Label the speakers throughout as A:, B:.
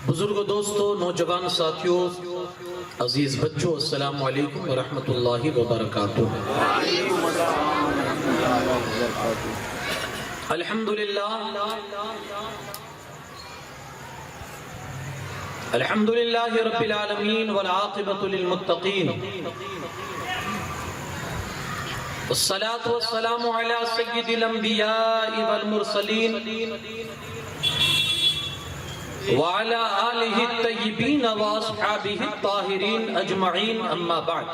A: بزرگوں، دوستوں، نوجوان ساتھیوں، عزیز بچوں، السلام علیکم ورحمۃ اللہ وبرکاتہ۔ الحمدللہ رب العالمین والعاقبۃ للمتقین، والصلاة والسلام علی سید الانبیاء والمرسلین وعلى آلہ الطیبین واصحابہ الطاہرین اجمعین، اما بعد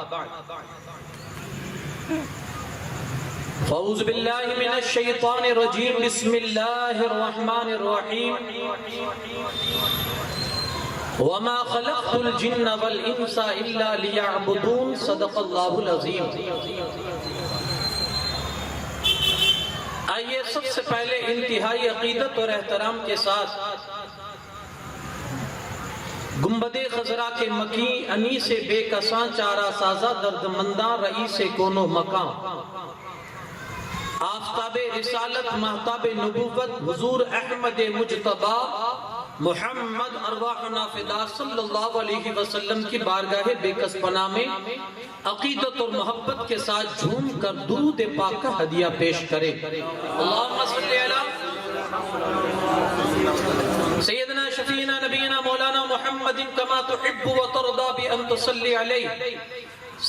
A: فاعوذ باللہ من الشیطان الرجیم، بسم اللہ الرحمن الرحیم، وما خلقت الجن والانس الا لیعبدون، صدق اللہ العظیم۔ آئیے سب سے پہلے انتہائی عقیدت اور احترام کے ساتھ گنبد خضرا کے مکی انی سے بے کساں چارہ سازہ درد منداں رئیس کونو مکان، آفتاب رسالت مہتاب نبوت حضور احمد مجتبی محمد ارواحنا فدا صلی اللہ علیہ وسلم کی بارگاہ بے کس پناہ میں عقیدت اور محبت کے ساتھ جھوم کر درود پاک کا ہدیہ پیش کرے۔ اللہم صلی علی سیدنا شفیعنا نبینا مولانا محمد کما تحب و ترضا بان تصلی علیہ،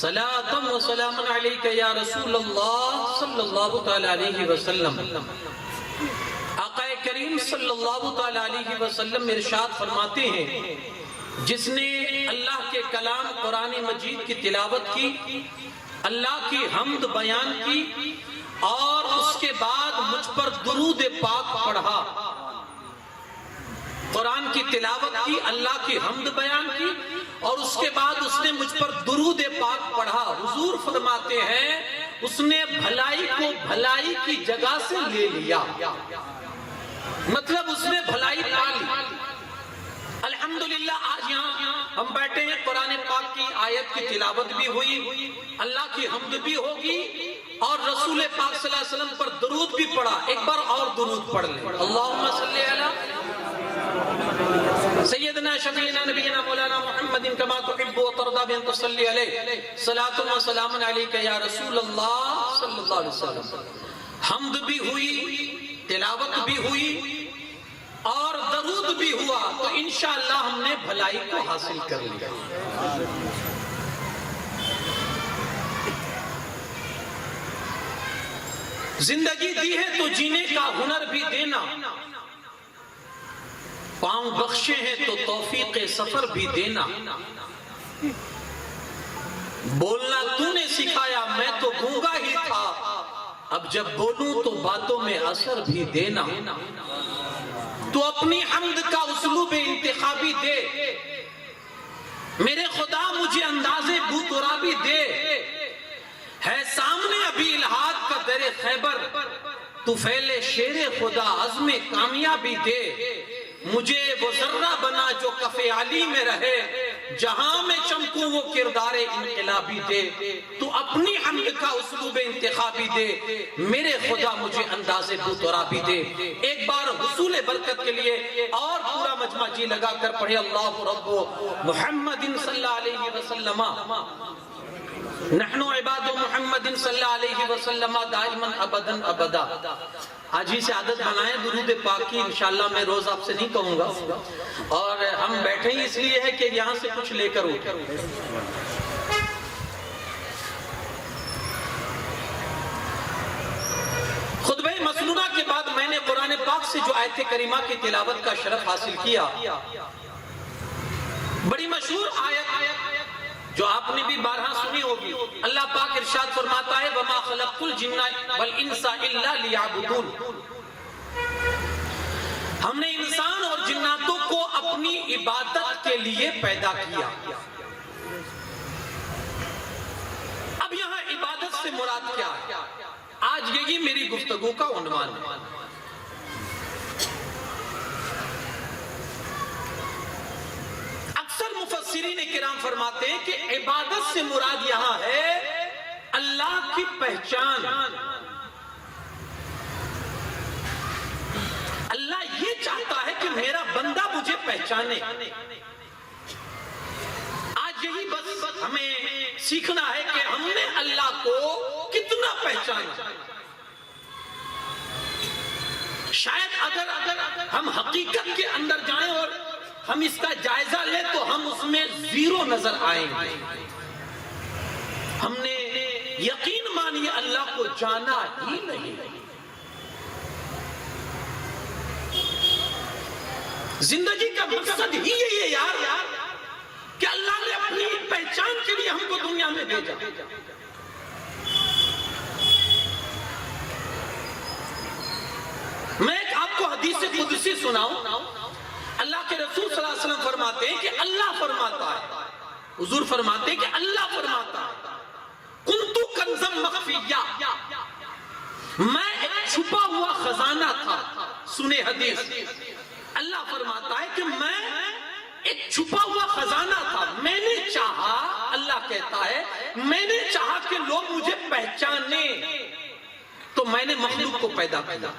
A: صلاۃ و سلام علیک یا رسول اللہ صلی اللہ تعالی علیہ وسلم۔ آقا کریم صلی اللہ تعالی علیہ وسلم ارشاد فرماتے ہیں، جس نے اللہ کے کلام قرآن مجید کی تلاوت کی، اللہ کی حمد بیان کی اور اس کے بعد مجھ پر درود پاک پڑھا، قرآن کی تلاوت کی، اللہ کی حمد بیان کی اور اس کے بعد اس نے مجھ پر درود پاک پڑھا، حضور فرماتے ہیں اس نے بھلائی کو بھلائی کی جگہ سے لے لیا، مطلب اس نے بھلائی پا لی۔ الحمدللہ آج یہاں ہم بیٹھے ہیں، قرآن پاک کی آیت کی تلاوت بھی ہوئی، اللہ کی حمد بھی ہوگی اور رسول پاک صلی اللہ علیہ وسلم پر درود بھی پڑھا۔ ایک بار اور درود پڑھ لیں، اللہم صلی علی سیدنا شفیعنا نبینا مولانا محمد کما تحب و ترضا بان تصلی علیہ، صلاۃ و سلام علیک یا رسول اللہ صلی اللہ علیہ وسلم۔ حمد بھی ہوئی، تلاوت بھی ہوئی اور درود بھی ہوا، تو انشاءاللہ ہم نے بھلائی کو حاصل کر لیا۔ زندگی دی ہے تو جینے کا ہنر بھی دینا، پاؤں بخشے ہیں تو توفیق سفر بھی دینا، بولنا تو نے سکھایا میں تو گونگا ہی تھا، اب جب بولوں تو باتوں میں اثر بھی دینا، تو اپنی حمد کا اسلوب انتخابی دے، میرے خدا مجھے انداز بوترابی دے، ہے سامنے ابھی الہاد کا در خیبر، تو فعل شیر خدا عزم کامیابی دے، مجھے وہ ذرہ بنا جو کف علی میں رہے، جہاں میں چمکوں وہ کردار انقلابی دے، تو اپنی حمد کا اسلوب انتخابی دے، میرے خدا مجھے انداز بوترابی دے۔ ایک بار حصول برکت کے لیے اور پورا مجمع جی لگا کر پڑھے، اللہ رب محمد صلی اللہ علیہ وسلم، نحن عباد محمد صلی اللہ علیہ وسلم دائما ابدا ابدا۔ آج ہی سے عادت بنائیں درود پاک کی، انشاءاللہ میں روز آپ سے نہیں کہوں گا، اور ہم بیٹھے ہی اس لیے ہے کہ یہاں سے کچھ لے کر اٹھیں۔ خطبہ مسنونہ کے بعد میں نے قرآن پاک سے جو آیت کریمہ کی تلاوت کا شرف حاصل کیا، بڑی مشہور آیت جو آپ نے بھی بارہا سنی ہوگی، اللہ پاک ارشاد فرماتا ہے وَمَا خَلَقْتُ الْجِنَّ وَالْإِنسَ إِلَّا لِيَعْبُدُونَ، ہم نے انسان اور جناتوں کو اپنی عبادت کے لیے پیدا کیا۔ اب یہاں عبادت سے مراد کیا ہے؟ آج یہی میری گفتگو کا عنوان ہے۔ مفسرین کرام فرماتے ہیں کہ عبادت سے مراد یہاں ہے اللہ کی پہچان، اللہ یہ چاہتا ہے کہ میرا بندہ مجھے پہچانے. آج یہی بس ہمیں سیکھنا ہے کہ ہم نے اللہ کو کتنا پہچانا. شاید اگر ہم حقیقت کے اندر جائیں اور ہم اس کا جائزہ لیں تو ہم اس میں زیرو نظر آئیں گے. ہم نے یقین مانیے اللہ کو جانا ہی نہیں. زندگی کا مقصد ہی یہی ہے یار کہ اللہ نے اپنی پہچان کے لیے ہم کو دنیا میں بھیجا. میں ایک آپ کو حدیث قدسی سناؤں. اللہ کے رسول صلی اللہ علیہ وسلم فرماتے ہیں کہ اللہ فرماتا ہے, حضور فرماتے ہیں کہ اللہ فرماتا ہے کنتو کنزم مخفیہ, میں ایک چھپا ہوا خزانہ تھا. سنے حدیث, اللہ فرماتا ہے کہ میں ایک چھپا ہوا خزانہ تھا. میں نے چاہا, اللہ کہتا ہے میں نے چاہا کہ لوگ مجھے پہچانے تو میں نے مخلوق کو پیدا کیا,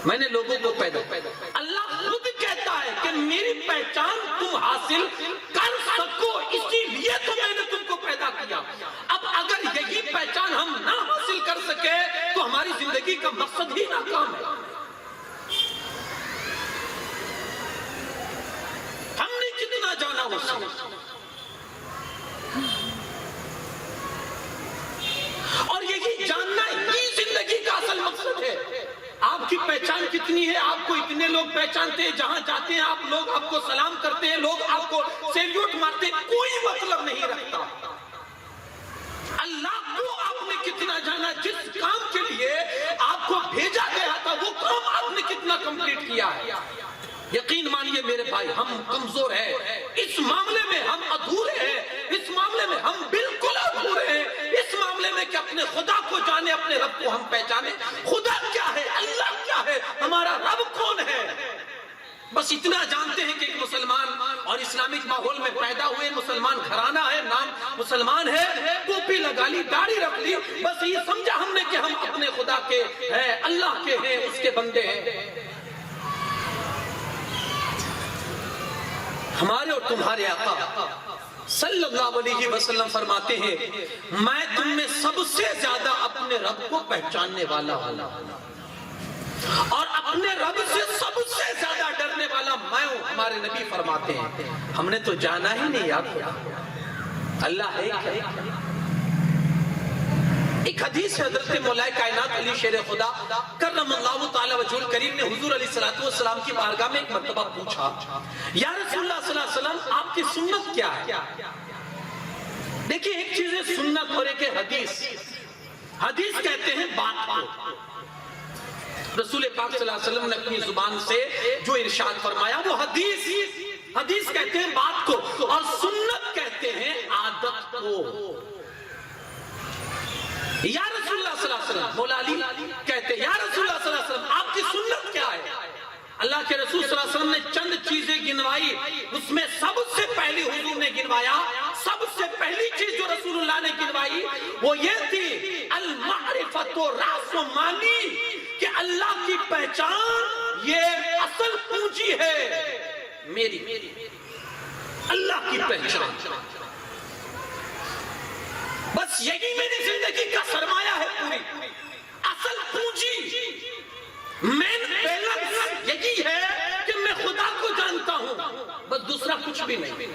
A: میں نے لوگوں کو پیدا کیا. اللہ خود کہتا ہے کہ میری پہچان تم حاصل کر سکو اسی لیے تو میں نے تم کو پیدا کیا. اب اگر یہی پہچان ہم نہ حاصل کر سکے تو ہماری زندگی کا مقصد ہی ناکام ہے. ہم نے کتنا جانا اس سے, اور یہی جاننا ہی زندگی کا اصل مقصد ہے. آپ کی پہچان کتنی ہے, آپ کو اتنے لوگ پہچانتے ہیں, جہاں جاتے ہیں آپ لوگ آپ کو سلام کرتے ہیں, لوگ آپ کو سیلیوٹ مارتے ہیں, کوئی مطلب نہیں رکھتا. اللہ کو آپ نے کتنا جانا, جس کام کے لیے آپ کو بھیجا گیا تھا وہ کام آپ نے کتنا کمپلیٹ کیا ہے. یقین مانیے میرے بھائی, ہم کمزور ہیں اس معاملے میں, ہم ادھورے ہیں اس معاملے میں, ہم بالکل ادھورے ہیں اس معاملے میں کہ اپنے خدا کو جانے, اپنے رب کو ہم پہچانے. خدا کیا ہے, اللہ کیا ہے, ہمارا رب کون ہے. بس اتنا جانتے ہیں کہ ایک مسلمان اور اسلامک ماحول میں پیدا ہوئے, مسلمان گھرانہ ہے, نام مسلمان ہے, ٹوپی لگا لی, داڑھی رکھ لی, بس یہ سمجھا ہم نے کہ ہم اپنے خدا کے ہیں, اللہ کے ہیں, اس کے بندے ہیں. ہمارے اور تمہارے آقا صلی اللہ علیہ وسلم فرماتے ہیں میں تم میں سب سے زیادہ اپنے رب کو پہچاننے والا ہوں, اور اپنے رب سے سب سے زیادہ ڈرنے والا میں ہوں. ہمارے نبی فرماتے ہیں ہم نے تو جانا ہی نہیں یار اللہ ہے کیا. ایک حدیث ہے حضرت مولا کائنات علی شیر خدا کرم اللہ تعالی وجہ الکریم نے حضور علیہ السلام کی بارگاہ میں ایک مرتبہ پوچھا یا رسول اللہ صلی اللہ علیہ وسلم آپ کی سنت کیا ہے. دیکھیں ایک چیز ہے سنت اور ایک ہے حدیث. حدیث کہتے ہیں بات کو. رسول پاک صلی اللہ علیہ وسلم نے اپنی زبان سے جو ارشاد فرمایا وہ حدیث. حدیث کہتے ہیں بات کو, اور سنت کہتے ہیں عادت کو. یا رسول اللہ صلی اللہ علیہ وسلم, مولا علی کہتے ہیں یا رسول اللہ صلی اللہ علیہ وسلم آپ کی سنت کیا ہے. اللہ کے رسول صلی اللہ علیہ وسلم نے چند چیزیں گنوائی, اس میں سب سے پہلی حضور نے گنوایا, سب سے پہلی چیز جو رسول اللہ نے گنوائی وہ یہ تھی المعرفت و راس و مانی, کہ اللہ کی پہچان یہ اصل پونجی ہے میری, اللہ کی پہچان. بس یہی میری زندگی کا سرمایہ ہے پوری, اصل پونجی, مین بیلنس یہی ہے کہ میں خدا کو جانتا ہوں, بس دوسرا کچھ بھی نہیں.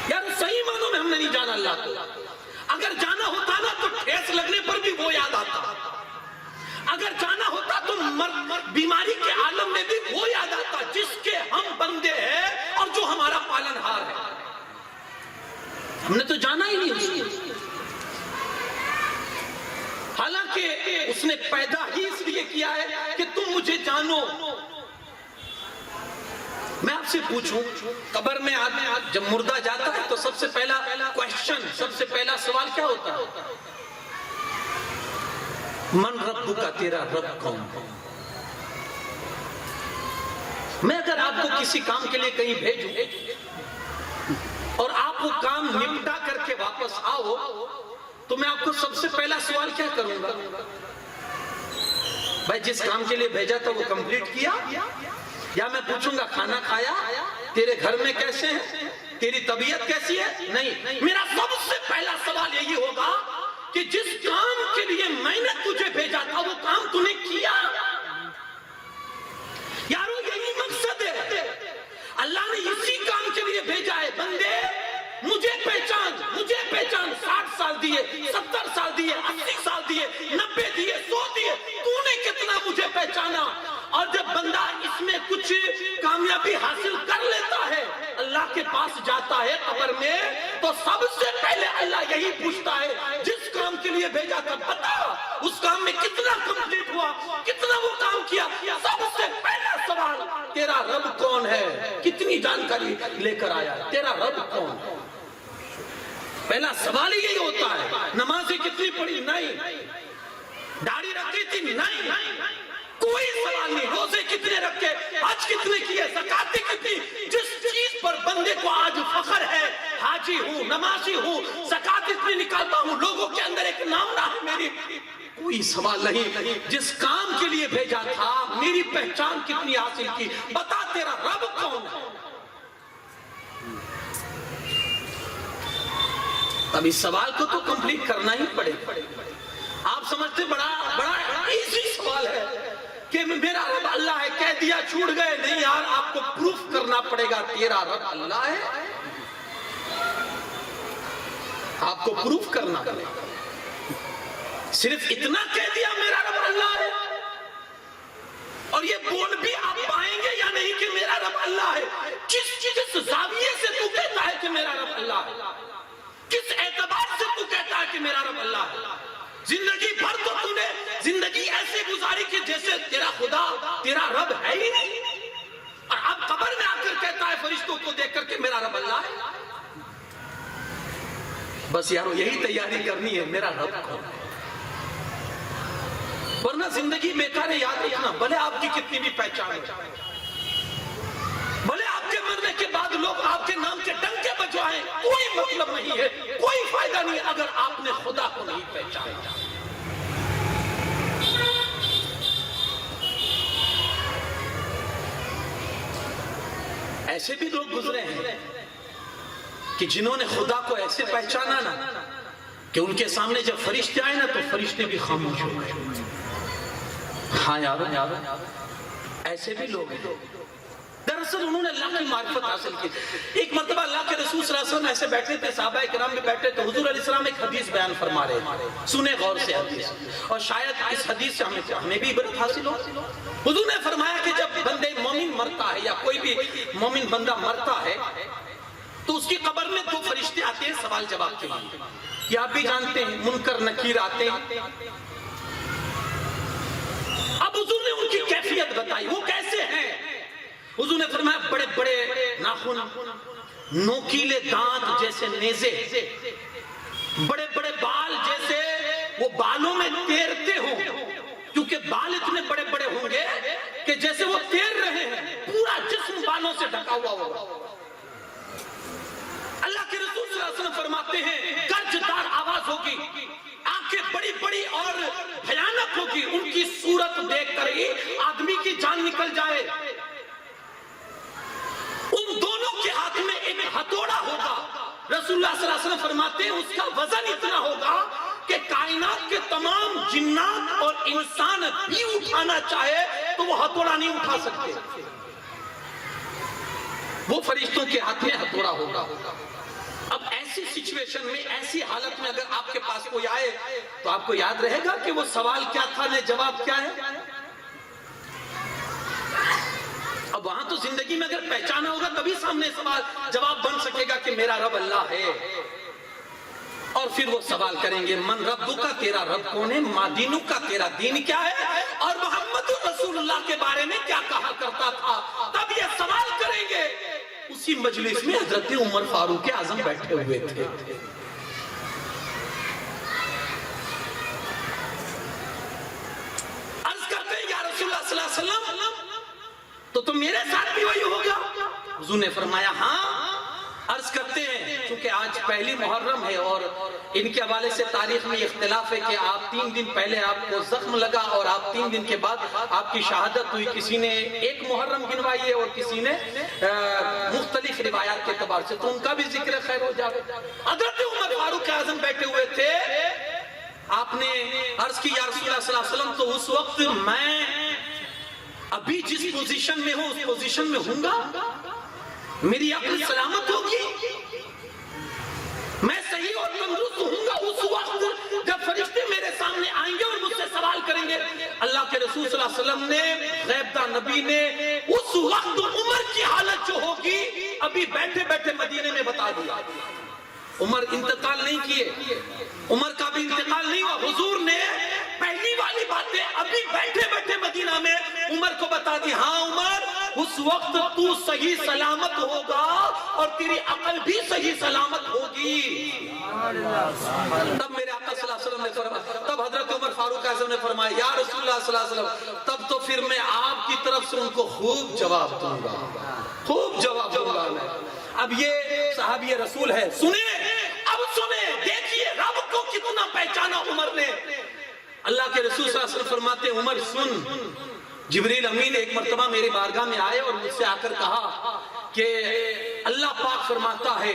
A: یار صحیح معنوں میں ہم نے نہیں جانا اللہ کو. اگر جانا ہوتا نا تو ٹھیس لگنے پر بھی وہ یاد آتا, اگر جانا ہوتا تو بیماری کے عالم میں بھی وہ یاد آتا جس کے ہم بندے ہیں اور جو ہمارا پالن ہار ہے. ہم نے تو جانا ہی نہیں. حالانکہ اس نے پیدا ہی اس لیے کیا ہے کہ تم مجھے جانو. میں آپ سے پوچھوں, قبر میں آدمی جب مردہ جاتا ہے تو سب سے پہلا کوشچن, سب سے پہلا سوال کیا ہوتا ہے؟ من رب کا, تیرا رب کون؟ میں اگر آپ کو کسی کام کے لیے کہیں بھیجوں اور آپ وہ کام نمٹا کر کے واپس آؤ تو میں آپ کو سب سے پہلا سوال کیا کروں گا؟ بھائی جس کام کے لیے بھیجا تھا وہ کمپلیٹ کیا؟ یا میں پوچھوں گا کھانا کھایا؟ تیرے گھر میں کیسے ہیں؟ تیری طبیعت کیسی ہے؟ نہیں. میرا سب سے پہلا سوال یہی ہوگا کہ جس کام کے لیے میں نے تجھے بھیجا تھا وہ کام تو نے کیا؟ یارو یہی مقصد ہے. اللہ نے اسی کام کے لیے بھیجا ہے. بندے مجھے پہچان 60 سال دیے، 70 سال دیے، 80 سال دیے، 90 دیے، 100 دیے، تو نے کتنا مجھے پہچانا؟ اور جب بندہ اس میں کچھ کامیابی حاصل کر لیتا ہے، اللہ کے پاس جاتا ہے قبر میں، تو سب سے پہلے اللہ یہی پوچھتا ہے جس کام کے لیے بھیجا تھا بتا اس کام میں کتنا کمپلیٹ ہوا، کتنا وہ کام کیا. سب سے پہلا سوال تیرا رب کون ہے؟ کتنی جانکاری لے کر آیا؟ تیرا رب کون ہے؟ پہلا سوال یہی ہوتا ہے. نمازیں کتنی پڑھی؟ نہیں. داڑھی رکھی تھی؟ نہیں. کوئی سوال نہیں. روزے کتنے رکھے؟ حج کتنے کیے؟ زکات کتنی؟ جس چیز پر بندے کو آج فخر ہے، حاجی ہوں، نمازی ہوں، زکات اتنی نکالتا ہوں، لوگوں کے اندر ایک نام رہا ہے میری. کوئی سوال نہیں. جس کام کے لیے بھیجا تھا میری پہچان کتنی حاصل کی؟ بتا تیرا رب کون ہے؟ اب اس سوال کو تو کمپلیٹ کرنا ہی پڑے. آپ سمجھتے بڑا ایزی سوال ہے کہ میرا رب اللہ ہے، کہہ دیا چھوڑ گئے. نہیں یار، آپ کو پروف کرنا پڑے گا تیرا رب اللہ ہے. آپ کو پروف کرنا پڑے گا. صرف اتنا کہہ دیا میرا رب اللہ ہے، اور یہ بول بھی آپ پائیں گے یا نہیں کہ میرا رب اللہ ہے؟ کس زاویے سے تو کہتا ہے کہ میرا رب اللہ ہے؟ کس اعتبار سے تو کہتا ہے کہ میرا رب اللہ ہے؟ زندگی بھر تو تو نے زندگی ایسے گزاری کہ جیسے تیرا خدا، تیرا رب ہے ہی نہیں، اور اب قبر میں آ کر کہتا ہے فرشتوں کو دیکھ کر کہ میرا رب اللہ ہے. بس یارو یہی تیاری کرنی ہے، میرا رب کون ہے. ورنہ زندگی بیکار ہے. یاد رکھنا، بھلے آپ کی کتنی بھی پہچان ہے، بھلے آپ کے مرنے کے بعد لوگ آپ کے نام کے ڈنکے بجوائیں، کوئی مطلب نہیں ہے، کوئی فائدہ نہیں اگر آپ نے خدا کو نہیں پہچانا. ایسے بھی لوگ گزرے ہیں کہ جنہوں نے خدا کو ایسے پہچانا نا کہ ان کے سامنے جب فرشتے آئے نا تو فرشتے بھی خاموش ہو گئے. ہاں یارو ایسے بھی لوگ ہیں. دراصل انہوں نے اللہ کی معرفت حاصل کی. ایک مرتبہ اللہ کے رسول صلی اللہ علیہ وسلم ایسے بیٹھے تھے، صحابہ کرام میں بیٹھے تو حضور علیہ السلام ایک حدیث بیان فرما رہے تھے. سنیں غور سے حدیث، اور شاید اس حدیث سے ہمیں بھی عبرت حاصل ہو. حضور نے فرمایا کہ جب بندے مومن مرتا ہے یا کوئی بھی مومن بندہ مرتا ہے تو اس کی قبر میں 2 فرشتے آتے ہیں سوال جواب کے لیے. یہ آپ بھی جانتے ہیں، منکر نکیر آتے ہیں. اب حضور نے ان کی کیفیت بتائی، وہ کیسے ہیں. حضور نے فرمایا بڑے بڑے ناخن، نوکیلے دانت جیسے نیزے، بڑے بڑے بال جیسے وہ بالوں میں تیرتے ہوں، کیونکہ بال اتنے بڑے بڑے ہوں گے کہ جیسے وہ تیر رہے ہیں، پورا جسم بالوں سے ڈھکا ہوا ہوگا. اللہ کے رسول صلی اللہ علیہ وسلم فرماتے ہیں گرجدار آواز ہوگی، آنکھیں بڑی بڑی اور بھیانک ہوگی، ان کی صورت دیکھ کر ہی آدمی کی جان نکل جائے. ان دونوں کے ہاتھ میں ایک ہتھوڑا ہوگا. رسول اللہ صلی اللہ علیہ وسلم فرماتے ہیں اس کا وزن اتنا ہوگا کہ کائنات کے تمام جنات اور انسان بھی اٹھانا چاہے تو وہ ہتھوڑا نہیں اٹھا سکتے. وہ فرشتوں کے ہاتھ میں ہتھوڑا ہوگا. اب ایسی سچویشن میں، ایسی حالت میں اگر آپ کے پاس کوئی آئے تو آپ کو یاد رہے گا کہ وہ سوال کیا تھا نے جواب کیا ہے. اب وہاں تو زندگی میں اگر پہچانا ہوگا تبھی سامنے سوال جواب بن سکے گا کہ میرا رب اللہ ہے. اور پھر وہ سوال کریں گے من ربو کا، تیرا رب کون ہے، ما دینو کا، تیرا دین کیا ہے، اور محمد رسول اللہ کے بارے میں کیا کہا کرتا تھا. تب یہ سوال کریں گے. اسی مجلس میں حضرت عمر فاروق اعظم بیٹھے ہوئے تھے. عرض کرتے ہیں یا رسول اللہ صلی اللہ علیہ وسلم تو میرے ساتھ بھی وہی ہوگا. حضور نے فرمایا ہاں عرض کرتے ہیں چونکہ آج پہلی محرم ہے اور ان کے حوالے سے تاریخ میں اختلاف ہے کہ آپ 3 دن پہلے آپ کو زخم لگا اور آپ 3 دن کے بعد آپ کی شہادت ہوئی. کسی نے 1 محرم گنوائی ہے اور کسی نے مختلف روایات کے اعتبار سے, تو ان کا بھی ذکر خیر ہو جائے. حضرت عمر فاروق اعظم بیٹھے ہوئے تھے. آپ نے عرض کی یا رسول اللہ صلی اللہ علیہ وسلم, تو اس وقت میں ابھی جس پوزیشن میں ہوں اس پوزیشن میں ہوں گا, میری عقل سلامت ہوگی, میں صحیح اور تندرست ہوں گا اس وقت جب فرشتے میرے سامنے آئیں گے اور مجھ سے سوال کریں گے. اللہ کے رسول صلی اللہ علیہ وسلم نے, غیب داں نبی نے, اس وقت عمر کی حالت جو ہوگی ابھی بیٹھے بیٹھے مدینے میں بتا دیا. عمر انتقال نہیں کیے, عمر کا بھی انتقال نہیں ہوا, حضور نے پہلی والی باتیں ابھی بیٹھے بیٹھے مدینہ میں عمر کو بتا دی. ہاں عمر, اس وقت تو صحیح سلامت ہوگا اور تیری عقل بھی صحیح سلامت ہوگی. تب میرے آقا صلی اللہ علیہ وسلم نے فرمایا, تب حضرت عمر فاروق اعظم نے فرمایا یا رسول اللہ صلی اللہ علیہ وسلم, تب تو پھر میں آپ کی طرف سے ان کو خوب جواب دوں گا, خوب جواب دوں گا میں. اب یہ صحابی رسول ہے, سنیں, اب سنیں, دیکھیے رب کو کتنا پہچانا عمر نے. اللہ کے رسول صلی اللہ علیہ وسلم فرماتے ہیں عمر سن, جبریل امین ایک مرتبہ میری بارگاہ میں آئے اور مجھ سے آ کر کہا کہ اللہ پاک فرماتا ہے,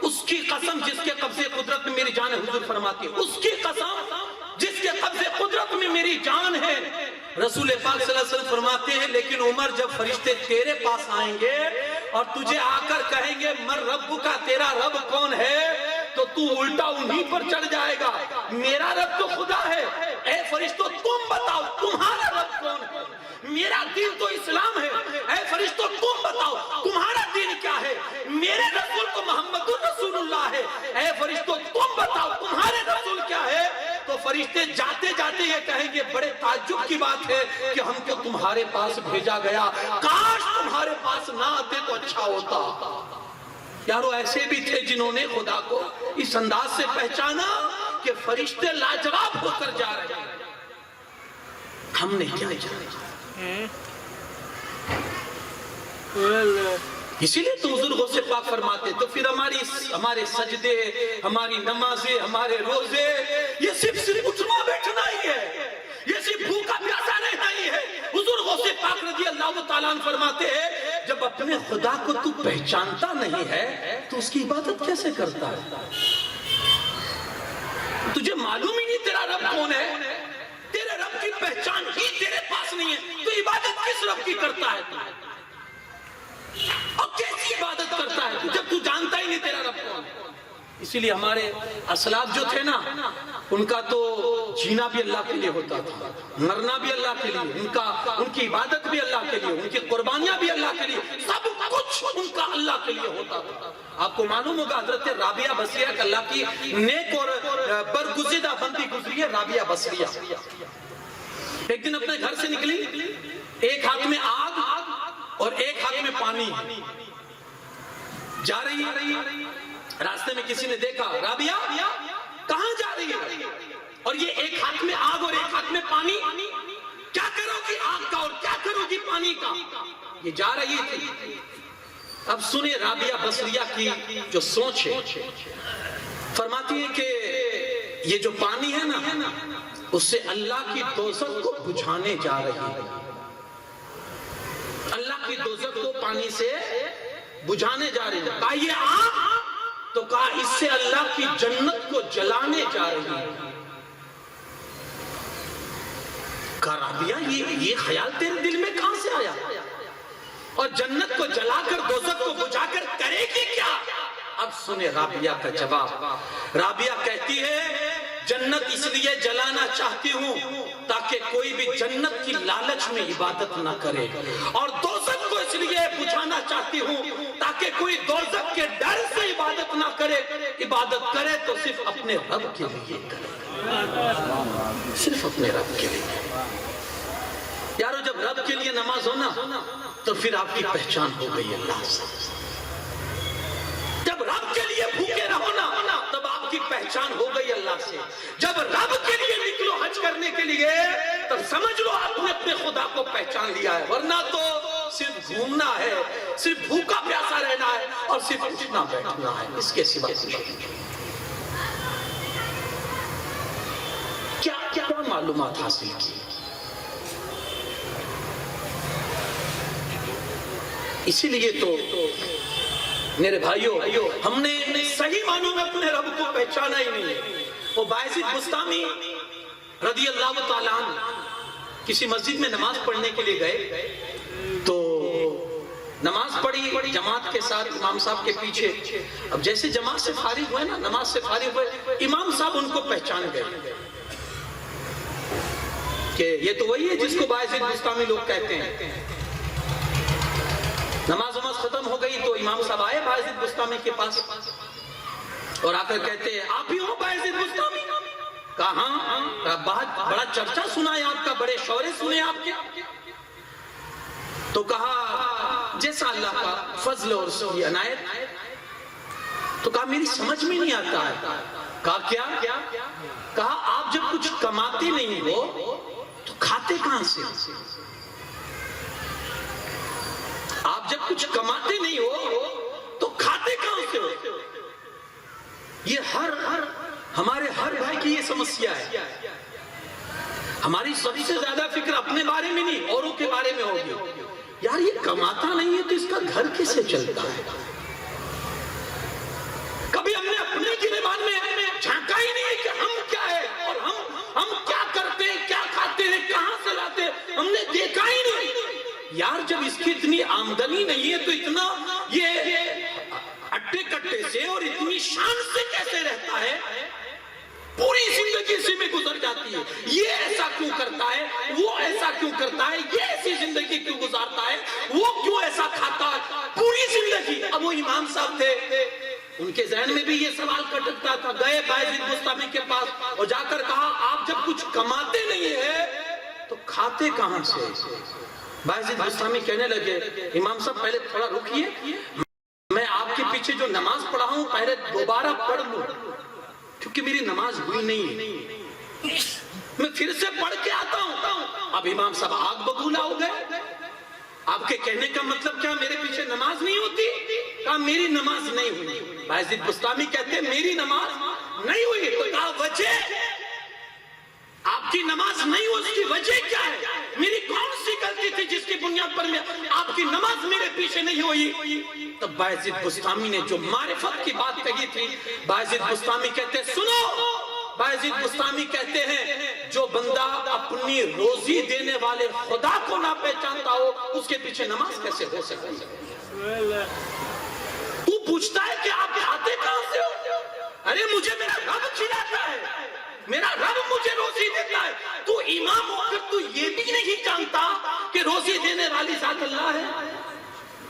A: اس کی قسم جس کے قبضے قدرت میں میری جان ہے, حضور فرماتے ہیں اس کی قسم جس کے قبضے قدرت میں میری جان ہے. رسول پاک صلی اللہ علیہ وسلم فرماتے ہیں لیکن عمر جب فرشتے تیرے پاس آئیں گے اور تجھے آ کر کہیں گے من رب کا, تیرا رب کون ہے, تو تو الٹا انہی پر چڑھ جائے گا. میرا رب تو خدا ہے, اے فرشتوں تم بتاؤ تمہارا رب کون ہے, میرا دین تو اسلام ہے, اے فرشتوں تم بتاؤ تمہارا دین کیا ہے, میرے رسول تو محمد رسول اللہ ہے, اے فرشتوں تم بتاؤ تمہارے رسول کیا ہے. تو فرشتے جاتے جاتے یہ کہیں گے بڑے تعجب کی بات ہے کہ ہم کو تمہارے پاس بھیجا گیا, کاش تمہارے پاس نہ آتے تو اچھا ہوتا. یارو ایسے بھی تھے جنہوں نے خدا کو اس انداز سے پہچانا کہ فرشتے لاجواب ہو کر جا رہے ہیں, ہم نے کیا جانا. اسی لئے تو حضور غوث پاک فرماتے تو پھر ہمارے سجدے, ہماری نمازیں, ہمارے روزے, یہ صرف اٹھنا بیٹھنا ہی ہے, یہ صرف بھوکا پیاسا نہیں ہے. حضور غوث پاک رضی اللہ تعالیٰ عنہ فرماتے ہیں جب اپنے خدا کو تو پہچانتا نہیں ہے تو اس کی عبادت کیسے کرتا ہے. تجھے معلوم ہی نہیں تیرا رب کون ہے, تیرے رب کی پہچان ہی تیرے پاس نہیں ہے, تو عبادت کس رب کی کرتا ہے تو, اور کیسی عبادت کرتا ہے جب تو جانتا ہی نہیں تیرا رب کون ہے. اسی لیے ہمارے اسلاف جو تھے نا, ان کا تو جینا بھی اللہ کے لیے ہوتا تھا, مرنا بھی اللہ کے لیے, ان کی عبادت بھی اللہ کے لیے, ان کی قربانیاں بھی اللہ کے لیے, سب کچھ ان کا اللہ کے لیے ہوتا تھا. آپ کو معلوم ہوگا حضرت رابعہ بصریہ کہ اللہ کی نیک اور برگزیدہ بندی گزری ہے رابعہ بصریہ. ایک دن اپنے گھر سے نکلی, ایک ہاتھ میں آگ اور ایک ہاتھ میں پانی, جا رہی, راستے میں کسی نے دیکھا رابعہ کہاں جا رہی ہے, اور یہ ایک ہاتھ میں آگ اور ایک ہاتھ میں پانی, کیا کرو گی آگ کا اور کیا کرو گی پانی کا, یہ جا رہی تھی. اب سنیں رابعہ بصریہ کی جو سوچ ہے, فرماتی ہے کہ یہ جو پانی ہے نا اس سے اللہ کی دوزخ کو بجھانے جا رہی ہے, اللہ کی دوزخ کو پانی سے بجھانے جا رہی ہے. کہا یہ آگ, تو کہا اس سے اللہ کی جنت کو جلانے جا رہی ہے. کہا رابعہ یہ خیال تیرے دل میں کہاں سے آیا, اور جنت کو جلا کر دوزخ کو بجھا کر کرے گی کیا. اب سنیں رابعہ کا جواب. رابعہ کہتی ہے جنت اس لیے جلانا چاہتی ہوں تاکہ کوئی بھی جنت کی لالچ میں عبادت نہ کرے, اور دوزخ کو اس لیے بجھانا چاہتی ہوں تاکہ کوئی دوزخ کے ڈر سے عبادت نہ کرے, عبادت کرے تو صرف اپنے رب کے لیے کرے, صرف اپنے رب کے لیے. یارو جب رب کے لیے نماز ہونا تو پھر آپ کی پہچان ہو گئی اللہ سے. جب رب کے لیے بھوکے رہو نا تب آپ کی پہچان ہو گئی اللہ سے. جب رب کے لیے نکلو حج کرنے کے لیے تب سمجھ لو آپ نے اپنے خدا کو پہچان لیا ہے, ورنہ تو صرف گھومنا ہے، صرف بھوکا پیاسا رہنا ہے اور صرف اٹھنا بیٹھنا ہے، اس کے سوا کچھ نہیں۔ کیا معلومات حاصل کی؟ اسی لیے تو میرے بھائیوں، ہم نے صحیح معنوں میں اپنے رب کو پہچانا ہی نہیں۔ وہ بایزید بسطامی رضی اللہ تعالیٰ عنہ کسی مسجد میں نماز پڑھنے کے لیے گئے، تو نماز پڑھی جماعت کے ساتھ امام صاحب کے پیچھے۔ اب جیسے جماعت سے فارغ ہوئے نا، نماز سے فارغ ہوئے، امام صاحب ان کو پہچان گئے کہ یہ تو وہی ہے جس کو بایزید بسطامی لوگ کہتے ہیں۔ نماز ختم ہو گئی تو امام صاحب آئے بایزید بسطامی کے پاس اور آ کر کہتے ہیں آپ ہی ہو بایزید بسطامی؟ کہا ہاں، بڑا چرچا سنا ہے آپ کا، بڑے شعرے سنے آپ کے۔ تو کہا جیسا اللہ کا فضل اور اس کی عنایت۔ تو کہا میری سمجھ میں نہیں آتا ہے۔ کہا کیا؟ کہا آپ جب کچھ کماتے نہیں ہو تو کھاتے کہاں سے؟ آپ جب کچھ کماتے نہیں ہو تو کھاتے کہاں سے ہو؟ یہ ہمارے ہر بھائی کی یہ سمسیا ہے۔ ہماری سب سے زیادہ فکر اپنے بارے میں نہیں، اوروں کے بارے میں ہوگی۔ یار یہ کماتا نہیں ہے تو اس کا گھر کیسے چلتا ہے؟ کبھی ہم نے اپنے گریبان میں جھانکا ہی نہیں ہے کہ ہم کیا ہے اور ہم کیا کرتے ہیں، کیا کھاتے ہیں، کہاں سے لاتے ہیں، ہم نے دیکھا ہی نہیں۔ یار جب اس کی اتنی آمدنی نہیں ہے تو اتنا یہ اٹے کٹے سے اور اتنی شان سے کیسے رہتا ہے؟ پوری زندگی اسی میں گزر جاتی ہے۔ یہ ایسا کیوں کرتا ہے، وہ ایسا کیوں کرتا ہے، یہ ایسی زندگی کیوں گزارتا ہے، وہ کیوں ایسا کھاتا ہے، پوری زندگی۔ اب وہ امام صاحب تھے، ان کے ذہن میں بھی یہ سوال کھٹکتا تھا۔ گئے بایزید بسطامی کے پاس اور جا کر کہا آپ جب کچھ کماتے نہیں ہیں تو کھاتے کہاں سے؟ بایزید بسطامی کہنے لگے امام صاحب پہلے تھوڑا رکیے، میں آپ کے پیچھے جو نماز پڑھا ہوں پہلے دوبارہ پڑھ لوں، کیونکہ میری نماز ہوئی نہیں ہے، میں پھر سے پڑھ کے آتا ہوں۔ اب امام صاحب آگ بگولا ہو گئے۔ آپ کے کہنے کا مطلب کیا میرے پیچھے نماز نہیں ہوتی؟ کہا میری نماز نہیں ہوئی۔ بایزید بسطامی کہتے ہیں میری نماز نہیں ہوئی، تو کہا وجہ آپ کی نماز نہیں ہو، اس کی وجہ کیا ہے؟ میری کون سی غلطی تھی جس کی بنیاد پر آپ کی نماز میرے پیچھے نہیں ہوئی؟ تب بایزید بسطامی نے جو معرفت کی بات کہی تھی، بایزید بسطامی کہتے ہیں سنو، بایزید بسطامی کہتے ہیں جو بندہ اپنی روزی دینے والے خدا کو نہ پہچانتا ہو اس کے پیچھے نماز کیسے ہو سکتی ہے؟ تو پوچھتا ہے کہ آپ کھاتے کہاں سے ہو؟ ارے مجھے میرا رب کھلاتا ہے، میرا رب مجھے روزی دیتا ہے۔ تو امام ہو کر تو یہ بھی نہیں جانتا کہ روزی دینے والی ذات اللہ ہے؟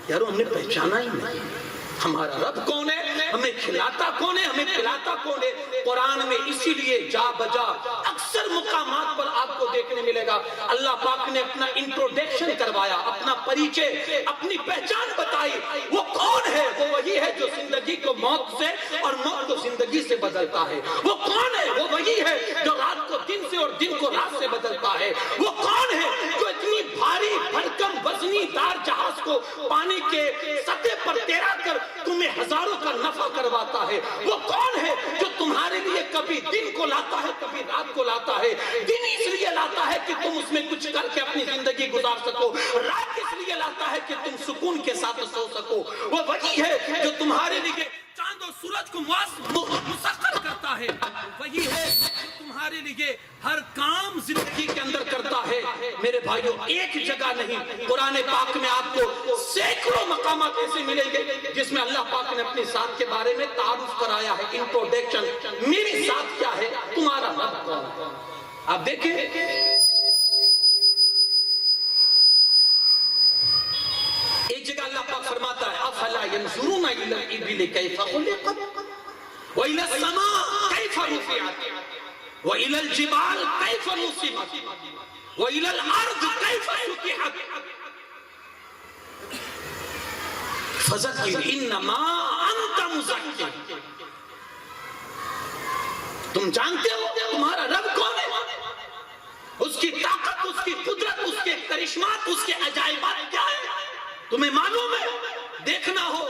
A: یارو ہم نے پہچانا ہی نہیں ہمارا رب کون ہے، ہمیں کھلاتا کون ہے، ہمیں کھلاتا کون ہے۔ قرآن میں اسی لیے جا بجا اکثر مقامات پر آپ کو دیکھنے ملے گا اللہ پاک نے اپنا انٹروڈکشن کروایا، اپنا پریچے، اپنی پہچان بتائی۔ وہ کون ہے؟ وہ وہی ہے جو زندگی کو موت سے اور موت کو زندگی سے بدلتا ہے۔ وہ کون ہے؟ وہ وہی ہے جو رات کو دن سے اور دن کو رات سے بدلتا ہے۔ وہ کون ہے جو اتنی بھاری بھرکم وزنی دار جہاز کو پانی کے سطح پر تیرا کر تمہیں ہزاروں کا نفع کرواتا ہے؟ وہ کون ہے جو تمہارے لیے کبھی دن کو لاتا ہے کبھی رات کو لاتا ہے؟ دن اس لیے لاتا ہے کہ تم اس میں کچھ کر کے اپنی زندگی گزار سکو، رات اس لیے لاتا ہے کہ تم سکون کے ساتھ سو سکو۔ وہ وہی ہے جو تمہارے لیے چاند اور سورج کو مسخر کرتا ہے، وہی ہے جو تمہارے لیے ہر کام زندگی کے اندر کرتا ہے۔ میرے بھائیوں ایک جگہ نہیں، قرآن پاک میں آپ کو سینکڑوں مقامات ایسے ملیں گے جس میں اللہ پاک نے اپنی ذات کے بارے میں تعارف کرایا ہے، انٹروڈکشن، میری ذات کیا ہے، تمہارا رب کون ہے۔ آپ دیکھیں ایک جگہ اللہ پاک فرماتا ہے افلا ينظرون الى الابل كيف خلقت والى السماء كيف رفعت والى الجبال كيف نصبت والى الارض كيف سطحت فذكر انما انت مذكر۔ تم جانتے ہو تمہارا رب کون ہے، اس کی طاقت، اس کی قدرت، اس کے کرشمات، اس کے عجائبات کیا ہے؟ تمہیں معلوم ہے دیکھنا ہو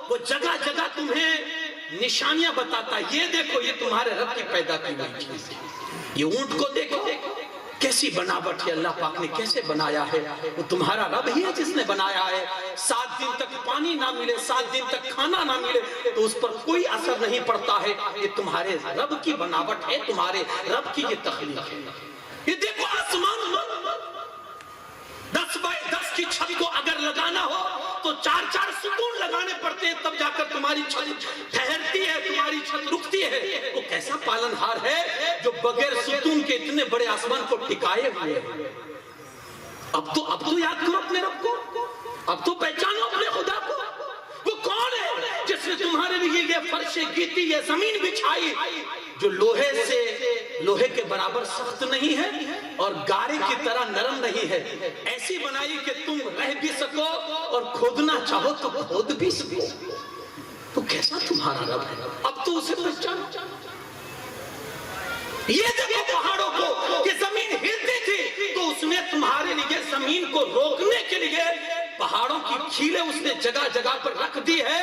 A: وہ جگہ جگہ تمہیں نشانیاں بتاتا ہے، یہ دیکھو یہ تمہارے رب کی پیدا کی ہوئی چیز ہے۔ یہ اونٹ کو دیکھو کیسی بناوٹ ہے، اللہ پاک نے کیسے بنایا ہے، وہ تمہارا رب ہی ہے جس نے بنایا ہے۔ 7 دن تک پانی نہ ملے، 7 دن تک کھانا نہ ملے تو اس پر کوئی اثر نہیں پڑتا ہے، یہ تمہارے رب کی بناوٹ ہے، تمہارے رب کی یہ تخلیق ہے۔ یہ دیکھو آسمان 10x10 کی چھت کو اگر لگانا ہو تو 4 ستون لگانے پڑتے ہیں، تب جا کر تمہاری چھت ٹھہرتی ہے، تمہاری چھت رکتی ہے۔ وہ کیسا پالن ہار ہے جو بغیر ستون کے اتنے بڑے آسمان کو ٹکائے ہوئے ہیں۔ اب تو یاد کرو اپنے رب کو، اب تو پہچانو اپنے خدا کو۔ وہ کون ہے جس نے تمہارے لیے یہ فرش گیتی، یہ زمین بچھائی جو لوہے کے برابر سخت نہیں ہے اور گارے کی طرح نرم نہیں ہے، ایسی بنائی کہ تم رہ بھی سکو اور کھودنا چاہو تو کھود بھی سکو۔ تو کیسا تمہارا رب ہے، اب تو اسے پہچانو۔ یہ دیکھو پہاڑوں کو کہ زمین ہلتی تھی تو اس نے تمہارے لیے زمین کو روکنے کے لیے پہاڑوں کی کھیلیں اس نے جگہ جگہ پر رکھ دی ہے۔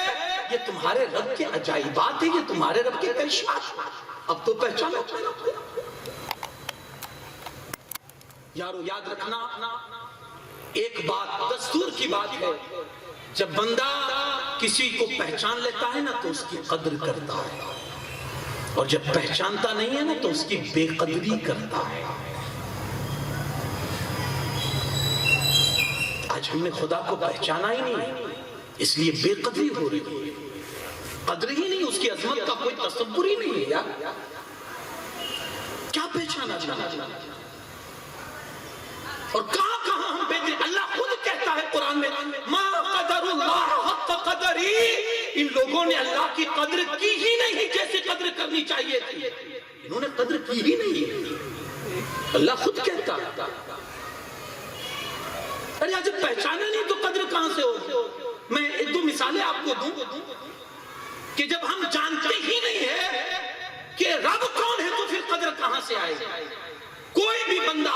A: یہ تمہارے رب کے عجائبات ہیں، یہ تمہارے رب کے کرشمات۔ اب تو پہچانو۔ یارو یاد رکھنا ایک بات دستور کی بات ہے، جب بندہ کسی کو پہچان لیتا ہے نا تو اس کی قدر کرتا ہے، اور جب پہچانتا نہیں ہے نا تو اس کی بے قدری کرتا ہے۔ آج ہم نے خدا کو پہچانا ہی نہیں، اس لیے بے قدری ہو رہی ہے، قدر ہی نہیں، اس کی عظمت کا کوئی تصور ہی نہیں ہے۔ یار کیا پہچانا چاہتا اور کہاں ہم بے قدری؟ اللہ خود کہتا ہے قرآن میں ما قدر اللہ حق قدری، ان لوگوں نے اللہ کی قدر کی ہی نہیں جیسے قدر کرنی چاہیے تھی، انہوں نے قدر کی ہی نہیں۔ اللہ خود کہتا ہے ارے جب پہچانا نہیں تو قدر کہاں سے ہوگی؟ میں 1-2 مثالیں آپ کو دوں کہ جب ہم جانتے ہی نہیں ہے کہ رب کون ہے تو پھر قدر کہاں سے آئے؟ کوئی بھی بندہ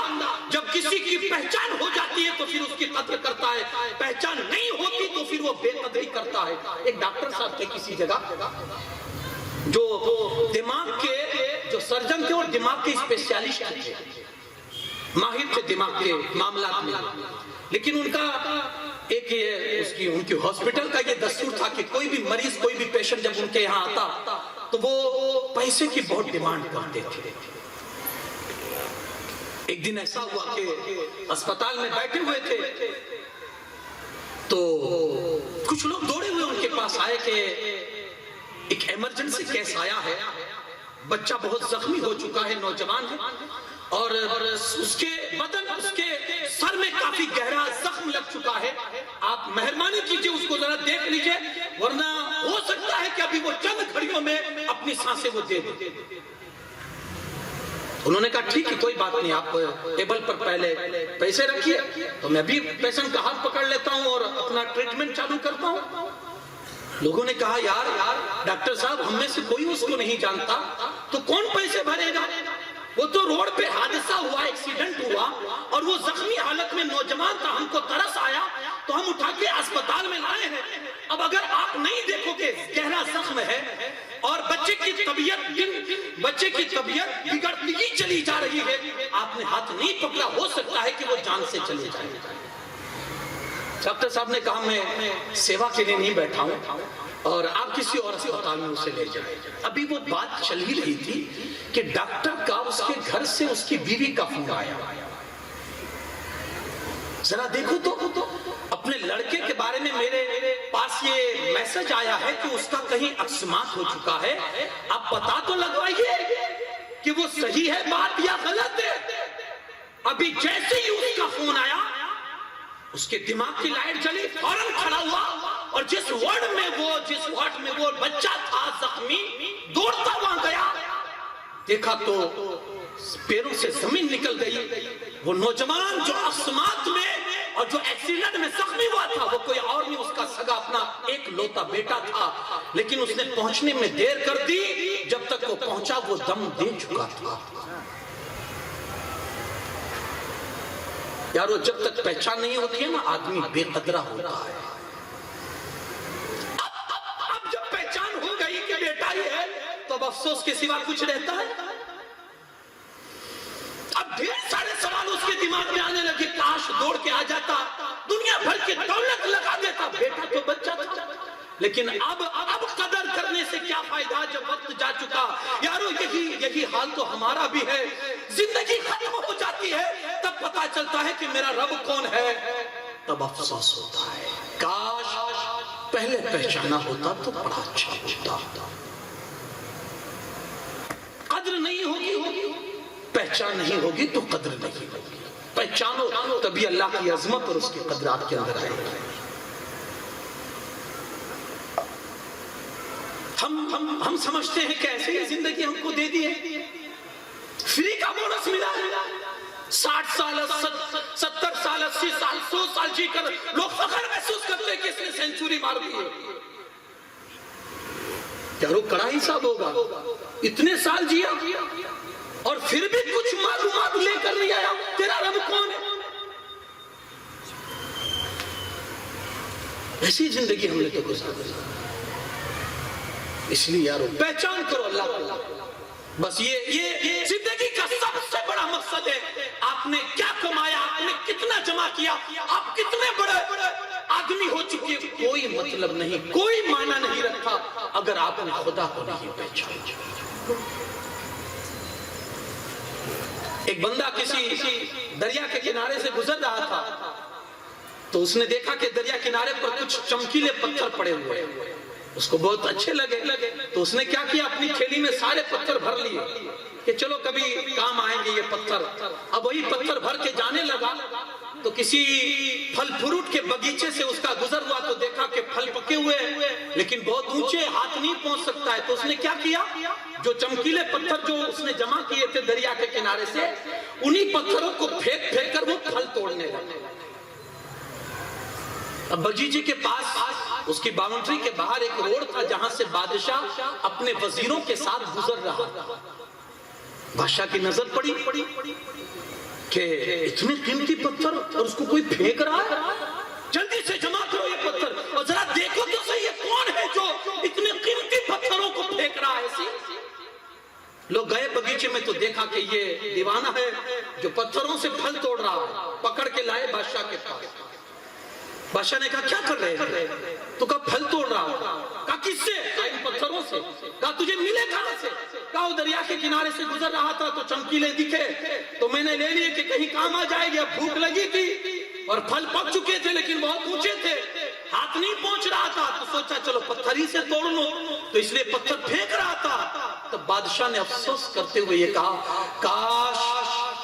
A: جب کسی کی پہچان ہو جاتی ہے تو پھر اس کی قدر کرتا ہے، پہچان نہیں ہوتی تو پھر وہ بے قدری کرتا ہے۔ ایک ڈاکٹر صاحب تھے کسی جگہ جو دماغ کے جو سرجن تھے اور دماغ کے اسپیشلسٹ تھے، ماہر تھے دماغ کے معاملات میں، لیکن ان کا ان کی ہاسپٹل کا یہ دستور تھا کہ کوئی بھی مریض کوئی بھی پیشنٹ جب ان کے یہاں آتا تو وہ پیسے کی بہت ڈیمانڈ کرتے تھے۔ ایک دن ایسا ہوا کہ اسپتال میں بیٹھے ہوئے تھے تو کچھ لوگ دوڑے ہوئے ان کے پاس آئے کہ ایک ایمرجنسی کیس آیا ہے، بچہ بہت زخمی ہو چکا ہے، نوجوان ہے، اور اس کے بدن اس کے سر میں کافی گہرا زخم لگ چکا ہے، آپ مہربانی کیجئے اس کو ذرا دیکھ لیجئے ورنہ ہو سکتا ہے کہ ابھی وہ چند گھڑیوں میں اپنی سانسیں وہ دے دے۔ انہوں نے کہا ٹھیک ہے کوئی بات نہیں، آپ ٹیبل پر پہلے پیسے رکھیے تو میں بھی پیشنٹ کا ہاتھ پکڑ لیتا ہوں اور اپنا ٹریٹمنٹ چالو کرتا ہوں۔ لوگوں نے کہا یار ڈاکٹر صاحب ہم میں سے کوئی اس کو نہیں جانتا تو کون پیسے بھرے گا؟ وہ تو روڈ پہ حادثہ ہوا، ایکسیڈنٹ ہوا اور وہ زخمی حالت میں نوجوان تھا، ہم کو ترس آیا تو ہم اٹھا کے اسپتال میں لائے ہیں۔ اب اگر آپ نہیں دیکھو کہ گہرا زخم ہے اور بچے کی طبیعت بگڑتی ہی چلی جا رہی ہے، آپ نے ہاتھ نہیں پکڑا، ہو سکتا ہے کہ وہ جان سے چلے جائے۔ ڈاکٹر صاحب نے کہا میں سیوا کے لیے نہیں بیٹھا ہوں اور آپ کسی اور اسپتال میں اسے لے جائیں۔ ابھی وہ بات چل ہی رہی تھی کہ ڈاکٹر کا اس کے گھر سے اس کی بیوی کا فون آیا، ذرا دیکھو تو اپنے لڑکے کے بارے میں میرے پاس یہ میسج آیا ہے کہ اس کا کہیں اقسامات ہو چکا ہے، آپ پتہ تو لگوائیے کہ وہ صحیح ہے بات یا غلط ہے۔ ابھی جیسے ہی اس کا فون آیا اس کے دماغ کی لائٹ جلی، فوراً کھڑا ہوا اور جس وارڈ میں وہ بچہ تھا زخمی دوڑتا وہاں گیا، دیکھا تو پیروں سے زمین نکل گئی۔ وہ نوجوان جو اقسامات میں اور جو ایکسیڈنٹ میں زخمی ہوا تھا وہ کوئی اور نہیں، اس کا سگا اپنا ایک لوتا بیٹا تھا، لیکن اس نے پہنچنے میں دیر کر دی، جب تک وہ پہنچا وہ دم دے چکا تھا۔ یارو جب تک پہچان نہیں ہوتی ہے نا آدمی بے قدرہ ہوتا ہے۔ اب افسوس کے سوا کچھ رہتا ہے؟ اب ڈھیر سارے سوال اس کے دماغ میں آنے لگے، کاش دوڑ کے آ جاتا، دنیا بھر کی دولت لگا دیتا، بیٹا تو بچہ تھا، لیکن اب قدر کرنے سے کیا فائدہ جب وقت جا چکا۔ یارو یہی حال تو ہمارا بھی ہے، زندگی ختم ہو جاتی ہے تب پتا چلتا ہے کہ میرا رب کون ہے، تب افسوس ہوتا ہے، کاش پہلے پہچانا ہوتا تو بڑا اچھا ہوتا۔ قدر نہیں ہوگی، پہچان نہیں ہوگی تو قدر نہیں ہوگی، پہچانو تبھی اللہ کی عظمت اور اس کی قدر آپ کے اندر آئے گی۔ ہم سمجھتے ہیں کہ ایسے ہی زندگی ہم کو دے دی ہے، فری کا بونس ملا ہے، 60 سال 70 سال 80 سال 100 سال جی کر لوگ فخر محسوس کرتے ہیں کہ اس نے سینچوری مار دی ہے۔ یارو کڑا حساب ہوگا، اتنے سال جیا اور پھر بھی کچھ معلومات لے کر نہیں آیا، تیرا رب کون ہے؟ ایسی زندگی ہم نے تو گزاری، اس لیے یارو پہچان کرو اللہ کو۔ بس یہ زندگی کا سب سے بڑا مقصد ہے، آپ نے کیا کمایا، آپ نے کتنا جمع کیا، آپ کتنے بڑے آدمی ہو چکے، کوئی مطلب نہیں، کوئی معنی نہیں رکھا اگر آپ نے خدا کو نہیں پہچانا۔ ایک بندہ کسی دریا کے کنارے سے گزر رہا تھا تو اس نے دیکھا کہ دریا کنارے پر کچھ چمکیلے پتھر پڑے ہوئے، اس کو بہت اچھے لگے تو اس نے کیا کیا، اپنی تھیلی میں سارے پتھر بھر لیے کہ چلو کبھی کام آئیں گے یہ پتھر۔ اب وہی پتھر بھر کے جانے لگا تو کسی پھل فروٹ کے باغیچے سے اس کا گزر ہوا تو دیکھا کہ پھل پکے ہوئے لیکن بہت اونچے، ہاتھ نہیں پہنچ سکتا ہے، تو اس نے کیا کیا، جو چمکیلے پتھر جو اس نے جمع کیے تھے دریا کے کنارے سے، انہی پتھروں کو پھینک پھینک کر وہ پھل توڑنے لگا۔ اب باغیچے کے پاس اس کی باؤنڈری کے باہر ایک روڈ تھا جہاں سے بادشاہ اپنے وزیروں کے ساتھ گزر رہا تھا۔ بادشاہ کی نظر پڑی کہ اتنے قیمتی پتھر اور اس کو کوئی پھینک رہا ہے، جلدی سے جمع کرو یہ پتھر اور ذرا دیکھو تو صحیح یہ کون ہے جو اتنے قیمتی پتھروں کو پھینک رہا ہے۔ لوگ گئے باغیچے میں تو دیکھا کہ یہ دیوانہ ہے جو پتھروں سے پھل توڑ رہا ہے، پکڑ کے لائے بادشاہ کے پاس۔ بادشاہ نے کہا کیا کر رہے ہیں؟ تو کہا پھل توڑ رہا ہوں۔ کہا کس سے؟ کہا ان پتھروں سے۔ کہا تجھے ملے کہاں سے؟ کہا وہ دریا کے کنارے سے گزر رہا تھا تو چمکیلے دکھے تو میں نے لے لیے کہ کہیں کام آ جائے گی، اب بھوک لگی تھی اور پھل پک چکے تھے لیکن بہت اونچے تھے، ہاتھ نہیں پہنچ رہا تھا تو سوچا چلو پتھر ہی سے توڑ لو، تو اس لیے پتھر پھینک رہا تھا۔ تب بادشاہ نے افسوس کرتے ہوئے یہ کہا، کاش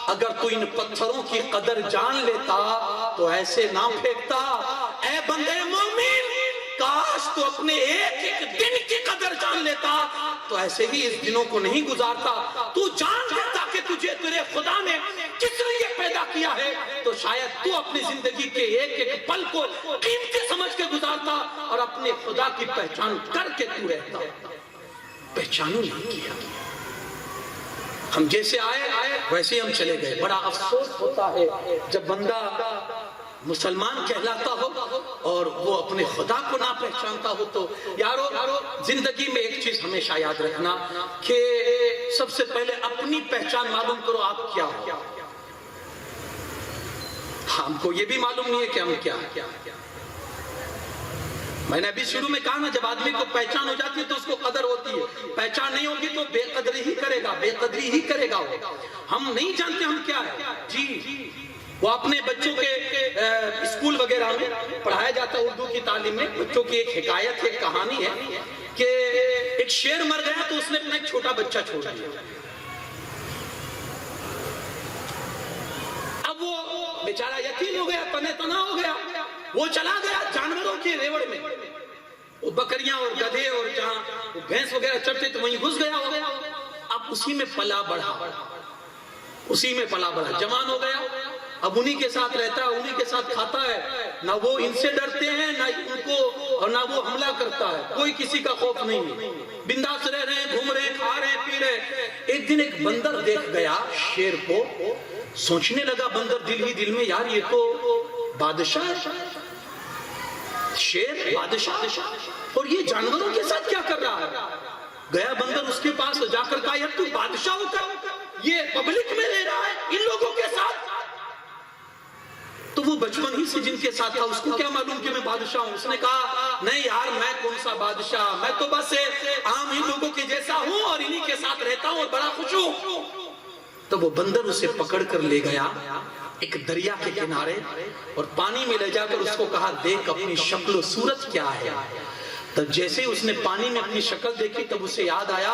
A: اگر تو ان پتھروں کی قدر جان لیتا تو ایسے نہ پھینکتا۔ اے بندے مومن، کاش تو اپنے ایک ایک دن کی قدر جان لیتا تو ایسے ہی اس دنوں کو نہیں گزارتا۔ تو جان لیتا کہ تجھے تیرے خدا نے کس لیے پیدا کیا ہے تو شاید تو اپنی زندگی کے ایک ایک پل کو قیمتی سمجھ کے گزارتا اور اپنے خدا کی پہچان کر کے تو رہتا۔ پہچانو نہیں کیا، ہم جیسے آئے ویسے ہم چلے گئے۔ بڑا افسوس ہوتا ہے جب بندہ مسلمان کہلاتا ہو اور وہ اپنے خدا کو نہ پہچانتا ہو۔ تو یارو زندگی میں ایک چیز ہمیشہ یاد رکھنا کہ سب سے پہلے اپنی پہچان معلوم کرو آپ کیا ہو۔ ہم کو یہ بھی معلوم نہیں ہے کہ ہم کیا ہیں۔ میں نے ابھی شروع میں کہا نا، جب آدمی کو پہچان ہو جاتی ہے تو اس کو قدر ہوتی ہے، پہچان نہیں ہوگی تو بے قدری ہی کرے گا، بے قدری ہی کرے گا۔ ہم نہیں جانتے ہم کیا ہے۔ جی وہ اپنے بچوں کے اسکول وغیرہ میں پڑھایا جاتا ہے، اردو کی تعلیم میں بچوں کی ایک حکایت ہے، ایک کہانی ہے کہ ایک شیر مر گیا تو اس نے اپنا ایک چھوٹا بچہ چھوڑ دیا۔ اب وہ بیچارہ یتیم ہو گیا، تنے تنا ہو گیا، وہ چلا گیا جانوروں کے ریوڑ میں، وہ بکریاں اور گدھے اور جہاں بھینس وغیرہ چرتے تو وہیں گھس گیا ہو گیا۔ اب اسی میں پلا بڑھا، اسی میں پلا بڑھا، جوان ہو گیا، اب انہی کے ساتھ رہتا ہے، انہی کے ساتھ کھاتا ہے، نہ وہ ان سے ڈرتے ہیں نہ ان کو، اور نہ وہ حملہ کرتا ہے، کوئی کسی کا خوف نہیں ہے، بنداس رہ رہے ہیں، گھوم رہے ہیں، کھا رہے ہیں، پی رہے ہیں۔ ایک دن ایک بندر دیکھ گیا شیر کو، سوچنے لگا بندر دل ہی دل میں، یار یہ تو بادشاہ ہے، شیر بادشاہ، اور یہ جانوروں کے ساتھ کیا کر رہا ہے؟ گیا بندر اس کے پاس جا کر کہا یار تو بادشاہ ہو کر یہ پبلک میں رہ رہا ہے ان لوگوں کے ساتھ؟ تو وہ بچپن ہی سے جن کے ساتھ تھا، اس کو کیا معلوم کہ میں بادشاہ ہوں؟ اس نے کہا نہیں یار میں کون سا بادشاہ، میں تو بس عام ہی لوگوں کے جیسا ہوں اور انہی کے ساتھ رہتا ہوں اور بڑا خوش ہوں۔ تو وہ بندر اسے پکڑ کر لے گیا ایک دریا کے کنارے اور پانی میں لے جا کر اس کو کہا دیکھ اپنی شکل و صورت کیا ہے۔ تب جیسے اس نے پانی میں اپنی شکل دیکھی تب اسے یاد آیا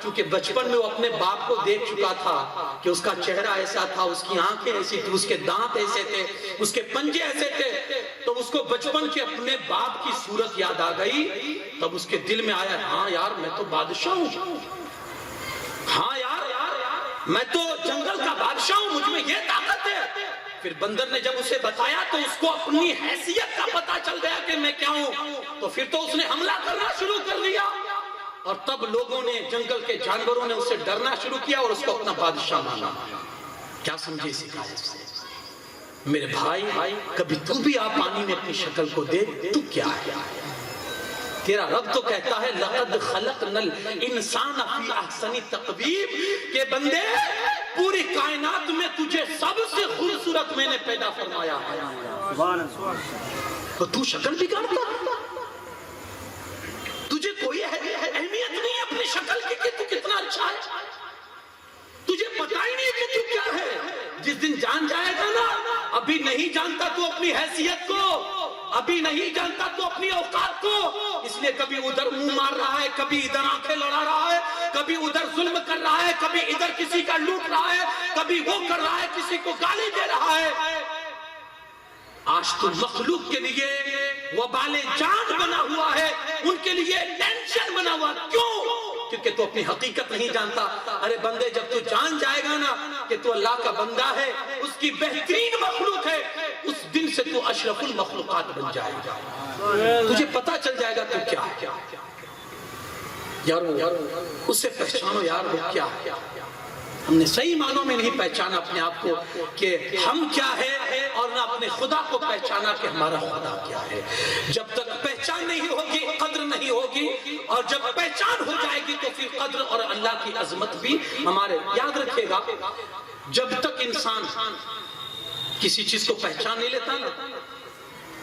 A: کیونکہ بچپن میں وہ اپنے باپ کو دیکھ چکا تھا کہ اس کا چہرہ ایسا تھا، اس کی آنکھیں ایسی تھی، اس کے دانت ایسے تھے، اس کے پنجے ایسے تھے۔ تو اس کو بچپن کے اپنے باپ کی صورت یاد آ گئی۔ تب اس کے دل میں آیا ہاں یار میں تو بادشاہ ہوں، ہاں یار میں تو جنگل کا بادشاہ ہوں، مجھ میں یہ طاقت ہے۔ پھر بندر نے جب اسے بتایا تو اس کو اپنی حیثیت کا پتا چل گیا کہ میں کیا ہوں، تو پھر تو اس نے حملہ کرنا شروع کر دیا اور تب لوگوں نے، جنگل کے جانوروں نے اسے ڈرنا شروع کیا اور اس کو اپنا بادشاہ مانا۔ کیا سمجھے اس حکایت سے؟ میرے بھائی کبھی تو بھی آپ پانی میں اپنی شکل کو دیکھ، تو کیا ہے؟ تیرا رب تو کہتا ہے لَقَدْ خَلَقْنَا الْإِنسَانَ فِي أَحْسَنِ تَقْوِيمٍ کہ بندے پوری کائنات میں تجھے سب سے خوبصورت میں نے پیدا فرمایا ہے، تو شکل بگاڑتا ہے؟ تجھے کوئی اہمیت نہیں اپنی شکل کی کہ تو کتنا اچھا ہے، تجھے پتہ ہی نہیں کہ تو کیا ہے۔ جس دن جان جائے گا نا، ابھی نہیں جانتا تو اپنی حیثیت کو، ابھی نہیں جانتا تو اپنی اوقات کو، اس لیے کبھی ادھر منہ مار رہا ہے، کبھی ادھر آنکھیں لڑا رہا ہے، کبھی ادھر ظلم کر رہا ہے، کبھی ادھر کسی کا لوٹ رہا ہے، کبھی وہ کر رہا ہے، کسی کو گالی دے رہا ہے۔ آج تو مخلوق کے لیے وبال جان بنا ہوا ہے، ان کے لیے ٹینشن بنا ہوا۔ کیوں؟ کیونکہ تو اپنی حقیقت نہیں جانتا۔ ارے بندے جب تو جان جائے گا نا کہ تو اللہ کا بندہ ہے، اس کی بہترین مخلوق ہے، اس دن سے تو اشرف المخلوقات بن جائے گا، تجھے پتا چل جائے گا تو کیا ہے۔ یارو اس سے پہچانو یار وہ کیا ہے۔ ہم نے صحیح معنوں میں نہیں پہچانا اپنے آپ کو کہ ہم کیا ہے، اور نہ اپنے خدا کو پہچانا کہ ہمارا خدا کیا ہے۔ جب تک پہچان نہیں ہوگی قدر نہیں ہوگی، اور جب پہچان ہو جائے گی تو پھر قدر اور اللہ کی عظمت بھی ہمارے۔ یاد رکھے گا جب تک انسان کسی چیز کو پہچان نہیں لیتا نا،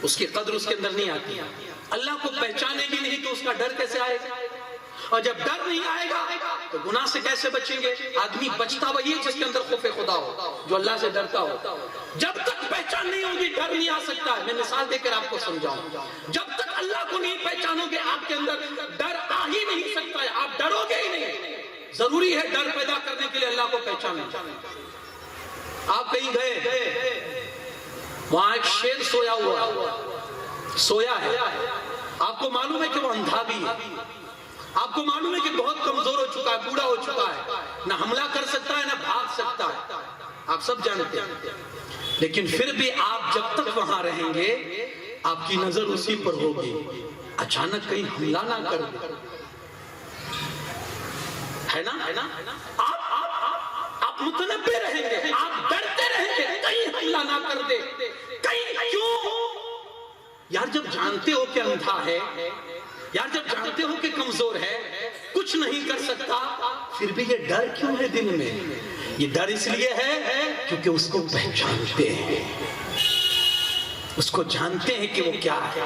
A: اس کی قدر اس کے اندر نہیں آتی۔ اللہ کو پہچانے گی نہیں تو اس کا ڈر کیسے آئے گا؟ اور جب ڈر نہیں آئے گا تو گناہ سے کیسے بچیں گے؟ آدمی بچتا وہی ہے جس کے اندر خوف خدا ہو، جو اللہ سے ڈرتا ہو۔ جب تک پہچان نہیں ہوگی ڈر نہیں آ سکتا ہے۔ میں مثال دے کر آپ کو سمجھاؤں، جب تک اللہ کو نہیں پہچانو گے آپ کے اندر ڈر آ ہی نہیں سکتا ہے، آپ ڈرو گے ہی نہیں۔ ضروری ہے ڈر پیدا کرنے کے لیے اللہ کو پہچانا۔ آپ کہیں گئے، وہاں ایک شیر سویا ہے، آپ کو معلوم ہے کہ وہ اندھا بھی ہے، آپ کو معلوم ہے کہ بہت کمزور ہو چکا ہے، بوڑھا ہو چکا ہے، نہ حملہ کر سکتا ہے نہ بھاگ سکتا ہے، آپ سب جانتے ہیں۔ لیکن پھر بھی آپ جب تک وہاں رہیں گے آپ کی نظر اسی پر ہوگی، اچانک کہیں حملہ نہ کر دے، ہے نا؟ آپ متنبہ رہیں گے، آپ ڈرتے رہیں گے کہیں حملہ نہ کر دے، کہیں کیوں؟ یار جب جانتے ہو کہ اندھا ہے، یار جب جانتے ہو کہ کمزور ہے، کچھ نہیں کر سکتا، پھر بھی یہ ڈر کیوں ہے دل میں؟ یہ ڈر اس لیے ہے کیونکہ اس کو پہچانتے ہیں، اس کو جانتے ہیں کہ وہ کیا ہے۔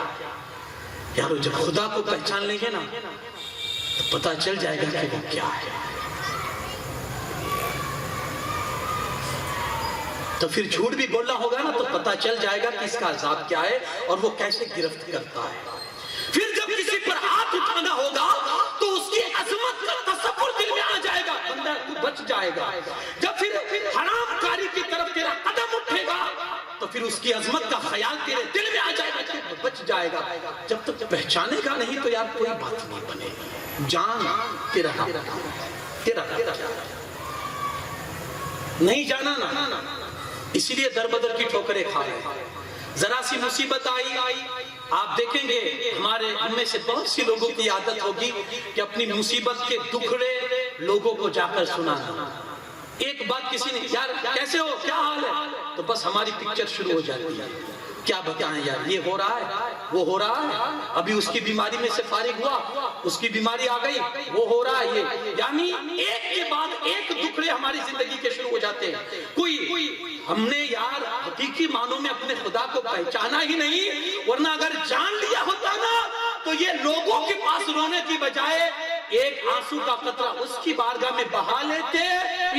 A: یارو جب خدا کو پہچان لیں گے نا تو پتا چل جائے گا کہ وہ کیا ہے، تو پھر جھوٹ بھی بولنا ہوگا نا تو پتا چل جائے گا کہ اس کا عذاب کیا ہے اور وہ کیسے گرفت کرتا ہے۔ پھر جب کسی پر ہاتھ اٹھانا ہوگا تو اس کی عظمت کا تصور دل میں آ جائے گا، بندہ تو بچ جائے گا۔ جب پھر حرام کاری کی طرف تیرا قدم اٹھے گا تو پھر اس کی عظمت کا خیال تیرے دل میں آ جائے گا کہ بچ جائے گا۔ جب تک پہچانے گا نہیں تو یار کوئی بات نہیں بنے گی۔ جان تیرا نہیں جانا نا، اسی لیے در بدر کی ٹھوکریں کھا رہے ہیں۔ ذرا سی مصیبت آئی، آپ دیکھیں گے ہمارے ہم میں سے بہت سی لوگوں کی عادت ہوگی کہ اپنی مصیبت کے دکھڑے لوگوں کو جا کر سنانا۔ ایک بات کسی نے، یار کیسے ہو، کیا حال ہے، تو بس ہماری پکچر شروع ہو جاتی ہے۔ کیا بتائیں یار، یہ ہو رہا ہے، وہ ہو رہا ہے، ابھی اس کی بیماری میں سے فارغ ہوا، اس کی بیماری آ گئی، وہ ہو رہا ہے یہ، یعنی ایک کے بعد ایک دکھڑے ہماری زندگی کے شروع ہو جاتے ہیں۔ کوئی ہم نے یار حقیقی معنوں میں اپنے خدا کو پہچانا ہی نہیں، ورنہ اگر جان لیا ہوتا نا تو یہ لوگوں کے پاس رونے کی بجائے ایک آنسو کا قطرہ اس کی بارگاہ میں بہا لیتے،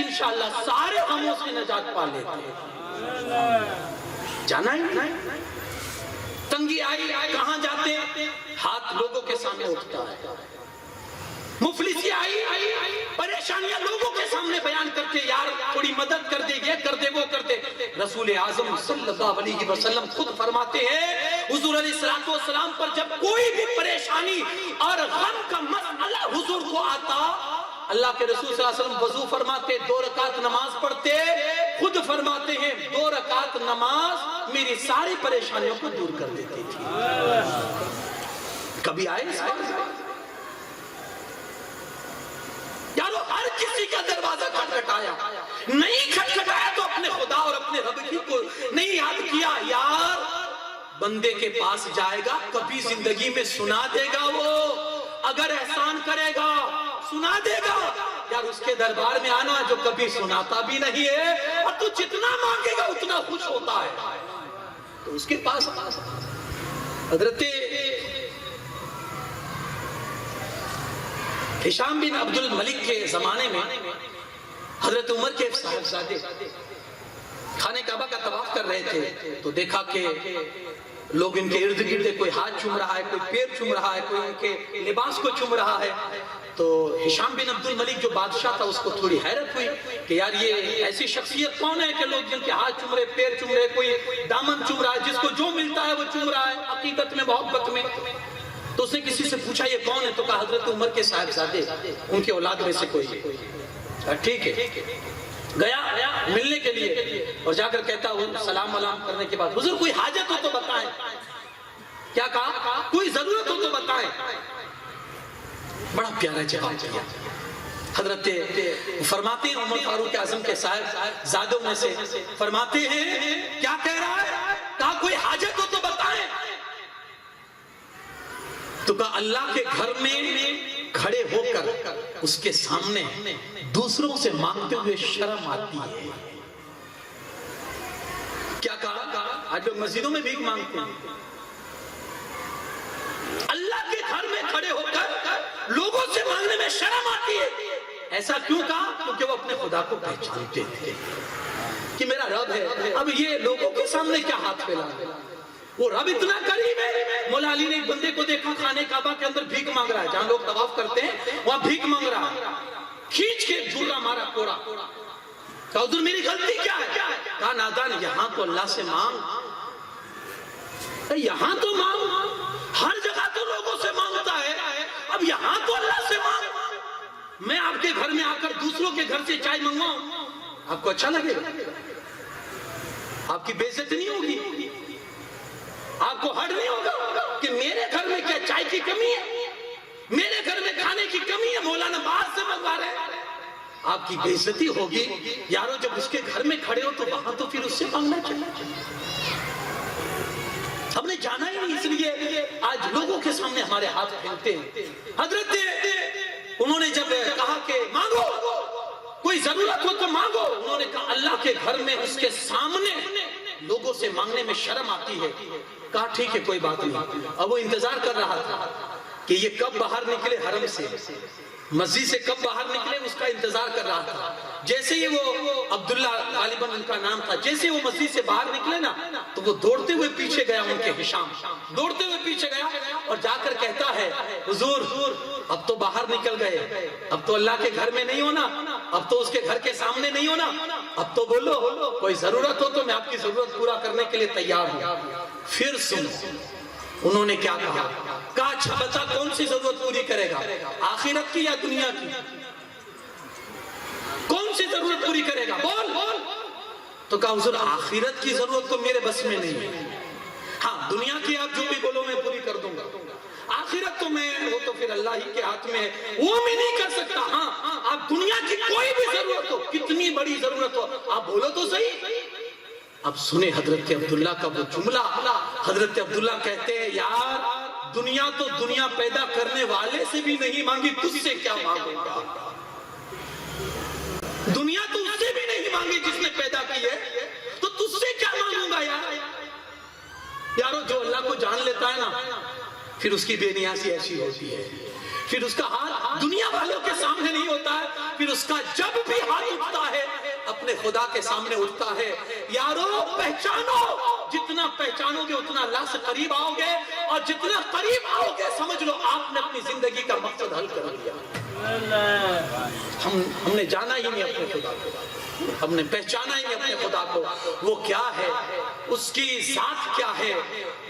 A: انشاءاللہ سارے غموں سے نجات پا لیتے۔ جانا ہی نہیں، تنگی آئی کہاں جاتے، ہاتھ لوگوں کے سامنے اٹھتا ہے، مفلسی آئی پریشانیاں لوگوں کے سامنے بیان کرتے، یار تھوڑی مدد کر دے، یہ کر دے، وہ کر دے۔ رسول اعظم صلی اللہ علیہ وسلم خود فرماتے ہیں، حضور علیہ السلام پر جب کوئی بھی پریشانی اور غم کا مسئلہ حضور کو آتا، اللہ کے رسول صلی اللہ علیہ وسلم وضو فرماتے، 2 رکعت نماز پڑھتے، خود فرماتے ہیں 2 رکعت نماز میری ساری پریشانیوں کو دور کر دیتی تھی۔ کبھی آئے اس بات؟ یارو ہر کسی کا دروازہ کھٹکھٹایا، نہیں کھٹکھٹایا تو اپنے خدا اور اپنے رب کی کو نہیں یاد کیا، یار بندے کے پاس جائے گا، کبھی زندگی میں سنا دے گا، وہ اگر احسان کرے گا سنا دے گا، یار اس کے دربار میں آنا جو کبھی سناتا بھی نہیں ہے، اور تو جتنا مانگے گا اتنا خوش ہوتا ہے، تو اس کے پاس حضرت ہشام بن عبد الملک کے زمانے میں حضرت عمر کے صاحبزادے خانہ کعبہ کا طواف کر رہے تھے، تو دیکھا کہ لوگ ان کے ارد گرد، کوئی ہاتھ چوم رہا ہے، کوئی پیر چوم رہا ہے، کوئی ان کے لباس کو چوم رہا ہے، تو ہشام بن عبد الملک جو بادشاہ تھا اس کو تھوڑی حیرت ہوئی کہ یار یہ ایسی شخصیت کون ہے کہ لوگ جن کے ہاتھ چوم رہے، پیر چوم رہے، کوئی دامن چوم رہا ہے، جس کو جو ملتا ہے وہ چوم رہا ہے، حقیقت میں محبت میں۔ تو اس نے کسی سے پوچھا یہ کون ہے، تو کہا حضرت عمر کے صاحبزادے، ان کے اولاد میں سے کوئی ہے۔ ٹھیک ہے، گیا ملنے کے لیے، اور جا کر کہتا ہوں سلام علام کرنے کے بعد، حضور کوئی حاجت ہو تو بتائیں۔ کیا کہا؟ کوئی ضرورت ہو تو بتائیں۔ بڑا پیارا جواب دیا۔ حضرت فرماتے ہیں عمر فاروق اعظم کے صاحبزادوں میں سے، فرماتے ہیں کیا کہہ رہا ہے؟ کہا کوئی حاجت ہو تو بتائیں۔ تو کہا اللہ کے گھر میں کھڑے ہو کر اس کے سامنے دوسروں سے مانگتے ہوئے شرم آتی ہے۔ کیا کہا؟ آج لوگ مسجدوں میں بھیک مانگتے ہیں، اللہ کے گھر میں کھڑے ہو کر لوگوں سے مانگنے میں شرم آتی ہے۔ ایسا کیوں کہا؟ کیونکہ وہ اپنے خدا کو پہچانتے تھے کہ میرا رب ہے، اب یہ لوگوں کے سامنے کیا ہاتھ پھیلا ہے، وہ رب اتنا قریب ہے۔ مولا علی نے ایک بندے کو دیکھا خانہ کعبہ کے اندر بھیک مانگ رہا ہے، جہاں لوگ طواف کرتے ہیں وہاں بھیک مانگ رہا ہے، کھینچ کے جھولا مارا کوڑا، کہا حضور میری غلطی کیا ہے؟ کہا نادان یہاں تو اللہ سے مانگ، یہاں تو مانگ، ہر جگہ تو لوگوں سے مانگتا ہے، اب یہاں تو اللہ سے مانگ۔ میں آپ کے گھر میں آ کر دوسروں کے گھر سے چائے منگواؤں، آپ کو اچھا لگے گا؟ آپ کی بے عزتی نہیں ہوگی؟ آپ کو ہٹ نہیں ہوگا کہ میرے گھر میں کیا چائے کی کمی ہے، میرے گھر میں کھانے کی کمی ہے، مولانا باہر سے منگوا رہے ہیں؟ آپ کی بے عزتی ہوگی۔ یارو جب اس کے گھر میں کھڑے ہو تو وہاں تو پھر اس سے مانگنا چاہیے۔ ہم نے جانا ہی نہیں، اس لیے آج لوگوں کے سامنے ہمارے ہاتھ پھیلتے ہیں۔ حضرت انہوں نے جب کہا کہ مانگو، کوئی ضرورت ہو تو مانگو، انہوں نے کہا اللہ کے گھر میں اس کے سامنے لوگوں سے مانگنے میں شرم آتی ہے۔ کہا ٹھیک ہے کوئی بات نہیں۔ اب وہ انتظار کر رہا تھا کہ یہ کب باہر نکلے حرم سے، مسجد سے کب باہر نکلے، اس کا انتظار کر رہا تھا۔ جیسے ہی وہ عبداللہ غالباً ان کا نام تھا، جیسے وہ مسجد سے باہر نکلے نا تو وہ دوڑتے ہوئے پیچھے گیا، ان کے ہشام دوڑتے ہوئے پیچھے گیا اور جا کر کہتا ہے حضور اب تو باہر نکل گئے، اب تو اللہ کے گھر میں نہیں ہونا، اب تو اس کے گھر کے سامنے نہیں ہونا، اب تو بولو کوئی ضرورت ہو تو میں آپ کی ضرورت پورا کرنے کے لیے تیار ہوں۔ پھر سنو انہوں نے کیا کہا؟ کہا اچھا بچہ کون سی ضرورت پوری کرے گا، آخرت کی یا دنیا کی؟ کون سی ضرورت پوری کرے گا؟ بول بول۔ تو کہا حضور آخرت کی ضرورت تو میرے بس میں نہیں ہے، ہاں دنیا کی آپ جو بھی بولو میں پوری کر دوں گا، آخرت تو میں وہ تو پھر اللہ ہی کے ہاتھ میں ہے، وہ میں نہیں کر سکتا۔ ہاں آپ دنیا کی کوئی بھی ضرورت ہو، کتنی بڑی ضرورت ہو، آپ بولو تو صحیح۔ اب سنیں حضرت عبداللہ کا وہ جملہ. حضرت عبداللہ کہتے ہیں یار دنیا تو دنیا پیدا کرنے والے سے بھی نہیں مانگی, تجھ سے کیا مانگوں گا. دنیا تو اس سے بھی نہیں مانگی جس نے پیدا کی ہے, تو تجھ سے کیا مانگوں گا یار. یارو جو اللہ کو جان لیتا ہے نا, پھر اس کی بے نیازی ایسی ہوتی ہے, پھر اس کا ہاتھ دنیا والوں کے سامنے نہیں ہوتا ہے, پھر اس کا جب بھی ہاتھ اٹھتا ہے اپنے خدا کے سامنے اٹھتا ہے. یارو پہچانو, جتنا پہچانو گے اتنا اللہ سے قریب آؤ گے, اور جتنا قریب آؤ گے سمجھ لو آپ نے اپنی زندگی کا مقصد حل کر دیا. ہم نے جانا ہی نہیں اپنے خدا کو, ہم نے پہچانا ہی نہیں اپنے خدا کو. وہ کیا ہے, اس کی ذات کیا ہے,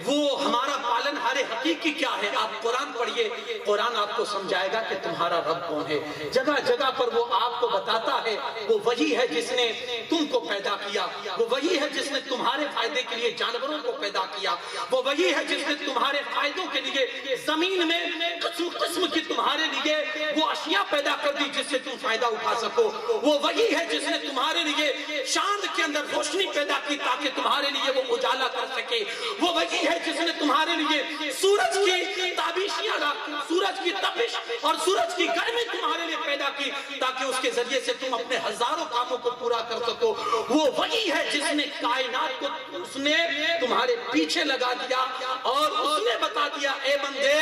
A: وہ ہمارا پالن ہار حقیقی کیا ہے. آپ قرآن پڑھیے, قرآن آپ کو سمجھائے گا کہ تمہارا رب کون ہے. جگہ جگہ پر وہ آپ کو بتاتا ہے وہ وہی ہے جس نے تم کو پیدا کیا, وہ وہی ہے جس نے تمہارے فائدے کے لیے جانوروں کو پیدا کیا, وہ وہی ہے جس نے تمہارے فائدوں کے لیے زمین میں قسم قسم کی تمہارے لیے وہ اشیاء پیدا کر دی جس سے تم فائدہ اٹھا سکو. وہ وہی ہے جس نے تمہارے لیے چاند کے اندر روشنی پیدا کی تاکہ تمہارے لیے وہ اجالا کر سکے. وہ وہی ہے جس نے تمہارے لیے سورج کی تابشیاں, سورج کی تپش اور سورج کی گرمی تمہارے لیے پیدا کی تاکہ اس کے ذریعے سے تم اپنے ہزاروں کاموں کو پورا کر سکو. وہ وہی ہے جس نے کائنات کو اس نے تمہارے پیچھے لگا دیا اور اس نے بتا دیا اے بندے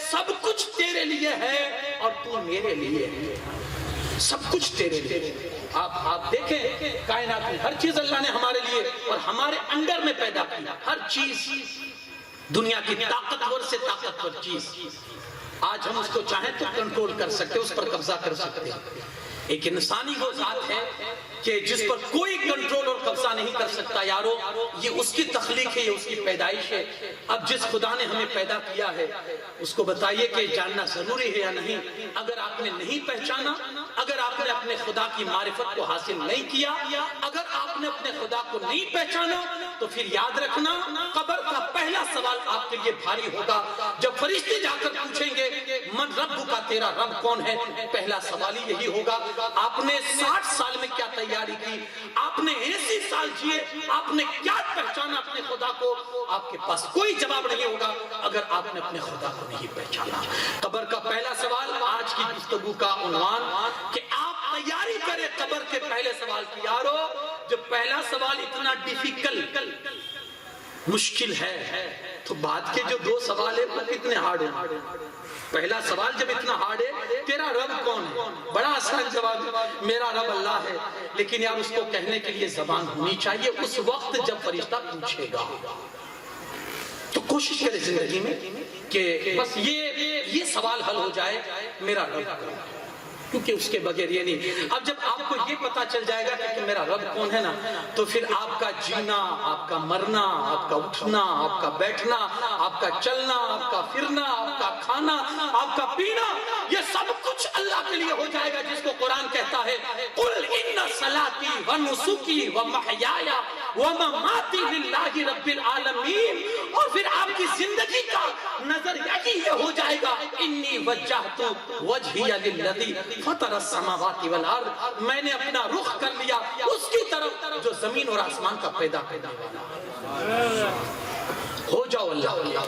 A: سب کچھ تیرے لیے ہے اور تو میرے لیے ہے, سب کچھ تیرے لیے. آپ دیکھیں کائنات میں ہر چیز اللہ نے ہمارے لیے اور ہمارے اندر میں پیدا کی, ہر چیز دنیا کی طاقتور سے طاقتور چیز. آج ہم اس کو چاہیں تو کنٹرول کر سکتے, اس پر قبضہ کر سکتے. ایک انسانی وہ ذات ہے کہ جس پر کوئی کنٹرول اور قبضہ نہیں کر سکتا. یارو یہ اس کی تخلیق ہے, یہ اس کی پیدائش ہے. اب جس خدا نے ہمیں پیدا کیا ہے اس کو بتائیے کہ جاننا ضروری ہے یا نہیں. اگر آپ نے نہیں پہچانا, اگر آپ نے اپنے خدا کی معرفت کو حاصل نہیں کیا, اگر آپ نے اپنے خدا کو نہیں پہچانا, تو پھر یاد رکھنا قبر کا پہلا سوال آپ کے لیے بھاری ہوگا. جب فرشتے جا کر پوچھیں گے من رب کا, تیرا رب کون ہے, پہلا سوال ہی یہی ہوگا آپ نے 60 سال میں کیا تیاری کی, آپ نے 80 سال جیے, آپ نے کیا پہچانا اپنے خدا کو. آپ کے پاس کوئی جواب نہیں ہوگا اگر آپ نے اپنے خدا کو نہیں پہچانا. قبر کا پہلا سوال آج کی گفتگو کا عنوان کہ آپ تیاری کریں قبر کے پہلے سوال کی. یارو جو پہلا سوال اتنا ڈیفیکلٹ مشکل ہے تو بعد کے جو دو سوال ہیں وہ کتنے ہارڈ ہیں. پہلا سوال جب اتنا ہارڈ ہے تیرا رب کون ہے, بڑا آسان جواب ہے میرا رب اللہ ہے. لیکن یار اس کو کہنے کے لیے زبان ہونی چاہیے اس وقت جب فرشتہ پوچھے گا. تو کوشش کرے زندگی میں کہ بس یہ سوال حل ہو جائے میرا رب کون ہے, کیونکہ اس کے بغیر یہ نہیں. اب جب آپ کو یہ پتا چل جائے گا کہ میرا رب کون ہے نا, تو پھر آپ کا جینا, آپ کا مرنا, آپ کا اٹھنا, آپ کا بیٹھنا, آپ کا چلنا, آپ کا پھرنا, آپ کا کھانا, آپ کا پینا, یہ سب کچھ اللہ کے لیے ہو جائے گا. جس کو قرآن کہتا ہے قل ان صلاتی ونسکی ومحیای ومماتی للہ رب العالمین. اور پھر آپ کی زندگی کا نظر یہ ہو جائے گا انی وجہت وجہی للذی فطر السماوات والارض, میں نے اپنا رخ کر لیا اس کی طرف جو زمین اور آسمان کا پیدا کرنے والا. ہو جاؤ اللہ,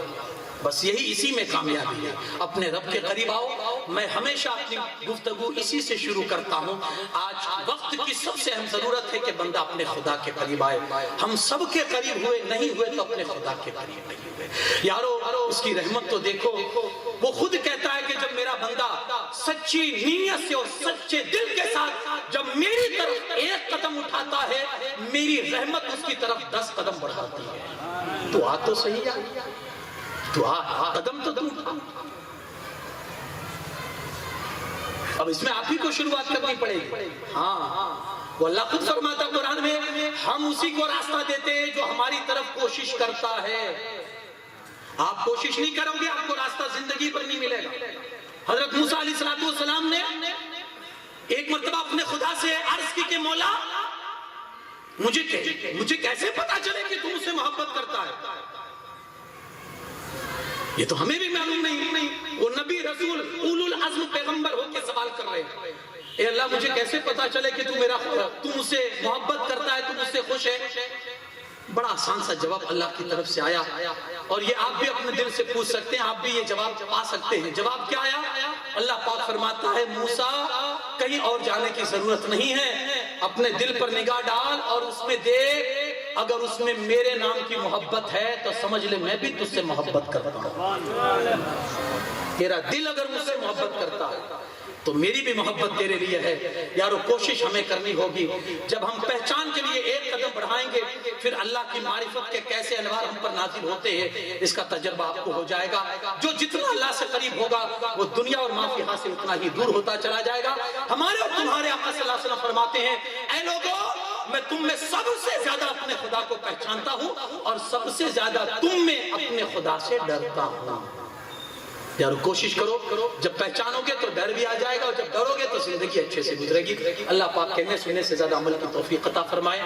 A: بس یہی اسی میں کامیابی ہے. اپنے رب کے قریب آؤ. میں ہمیشہ اپنی گفتگو اسی سے شروع کرتا ہوں. آج وقت کی سب سے اہم ضرورت ہے کہ بندہ اپنے خدا کے قریب آئے. ہم سب کے قریب ہوئے نہیں ہوئے تو اپنے خدا کے قریب نہیں ہوئے. یارو اس کی رحمت تو دیکھو, وہ خود کہتا ہے کہ جب میرا بندہ سچی نیت سے اور سچے دل کے ساتھ جب میری طرف ایک قدم اٹھاتا ہے, میری رحمت اس کی طرف 10 قدم بڑھاتی ہے. تو تو صحیح ہے, تو قدم تو تم. اب اس میں آپ ہی کو شروعات کرنی پڑے گی. ہاں وہ اللہ خود فرماتا قرآن میں ہم اسی کو راستہ دیتے ہیں جو ہماری طرف کوشش کرتا ہے. آپ کوشش نہیں کرو گے آپ کو راستہ زندگی پر نہیں ملے گا. حضرت موسیٰ علیہ السلام نے ایک مرتبہ اپنے خدا سے عرض کی کہ مولا مجھے کیسے پتا چلے کہ تم اسے محبت کرتا ہے. یہ تو ہمیں بھی معلوم نہیں. وہ نبی رسول اولو العزم پیغمبر ہو کے سوال کر رہے ہیں اے اللہ مجھے کیسے پتا چلے کہ تم اسے محبت کرتا ہے, تم اس سے خوش ہے. بڑا آسان سا جواب اللہ کی طرف سے آیا، اور یہ آپ بھی اپنے دل سے پوچھ سکتے ہیں، آپ بھی یہ جواب پا سکتے ہیں۔ جواب کیا آیا؟ اللہ پاک فرماتا ہے موسیٰ کہیں اور جانے کی ضرورت نہیں ہے، اپنے دل پر نگاہ ڈال اور اس میں دیکھ، اگر اس میں میرے نام کی محبت ہے تو سمجھ لے میں بھی تجھ سے محبت کرتا ہوں۔ تیرا دل اگر مجھ سے محبت کرتا ہے تو میری بھی محبت تیرے لیے ہے۔ یارو کوشش ہمیں کرنی ہوگی، جب ہم پہچان کے لیے ایک قدم بڑھائیں گے پھر اللہ کی معرفت کے کیسے انوار ہم پر نازل ہوتے ہیں اس کا تجربہ آپ کو ہو جائے گا۔ جو جتنا اللہ سے قریب ہوگا وہ دنیا اور ما فیہا سے اتنا ہی دور ہوتا چلا جائے گا۔ ہمارے اور تمہارے آقا صلی اللہ علیہ وسلم فرماتے ہیں اے لوگو میں تم میں سب سے زیادہ اپنے خدا کو پہچانتا ہوں اور سب سے زیادہ تم میں اپنے خدا سے ڈرتا ہوں۔ یارو کوشش کرو، جب پہچانو گے تو ڈر بھی آ جائے گا، اور جب ڈرو گے تو زندگی اچھے سے گزرے گی۔ اللہ پاک کہنے سننے سے زیادہ عمل کی توفیق عطا فرمائے۔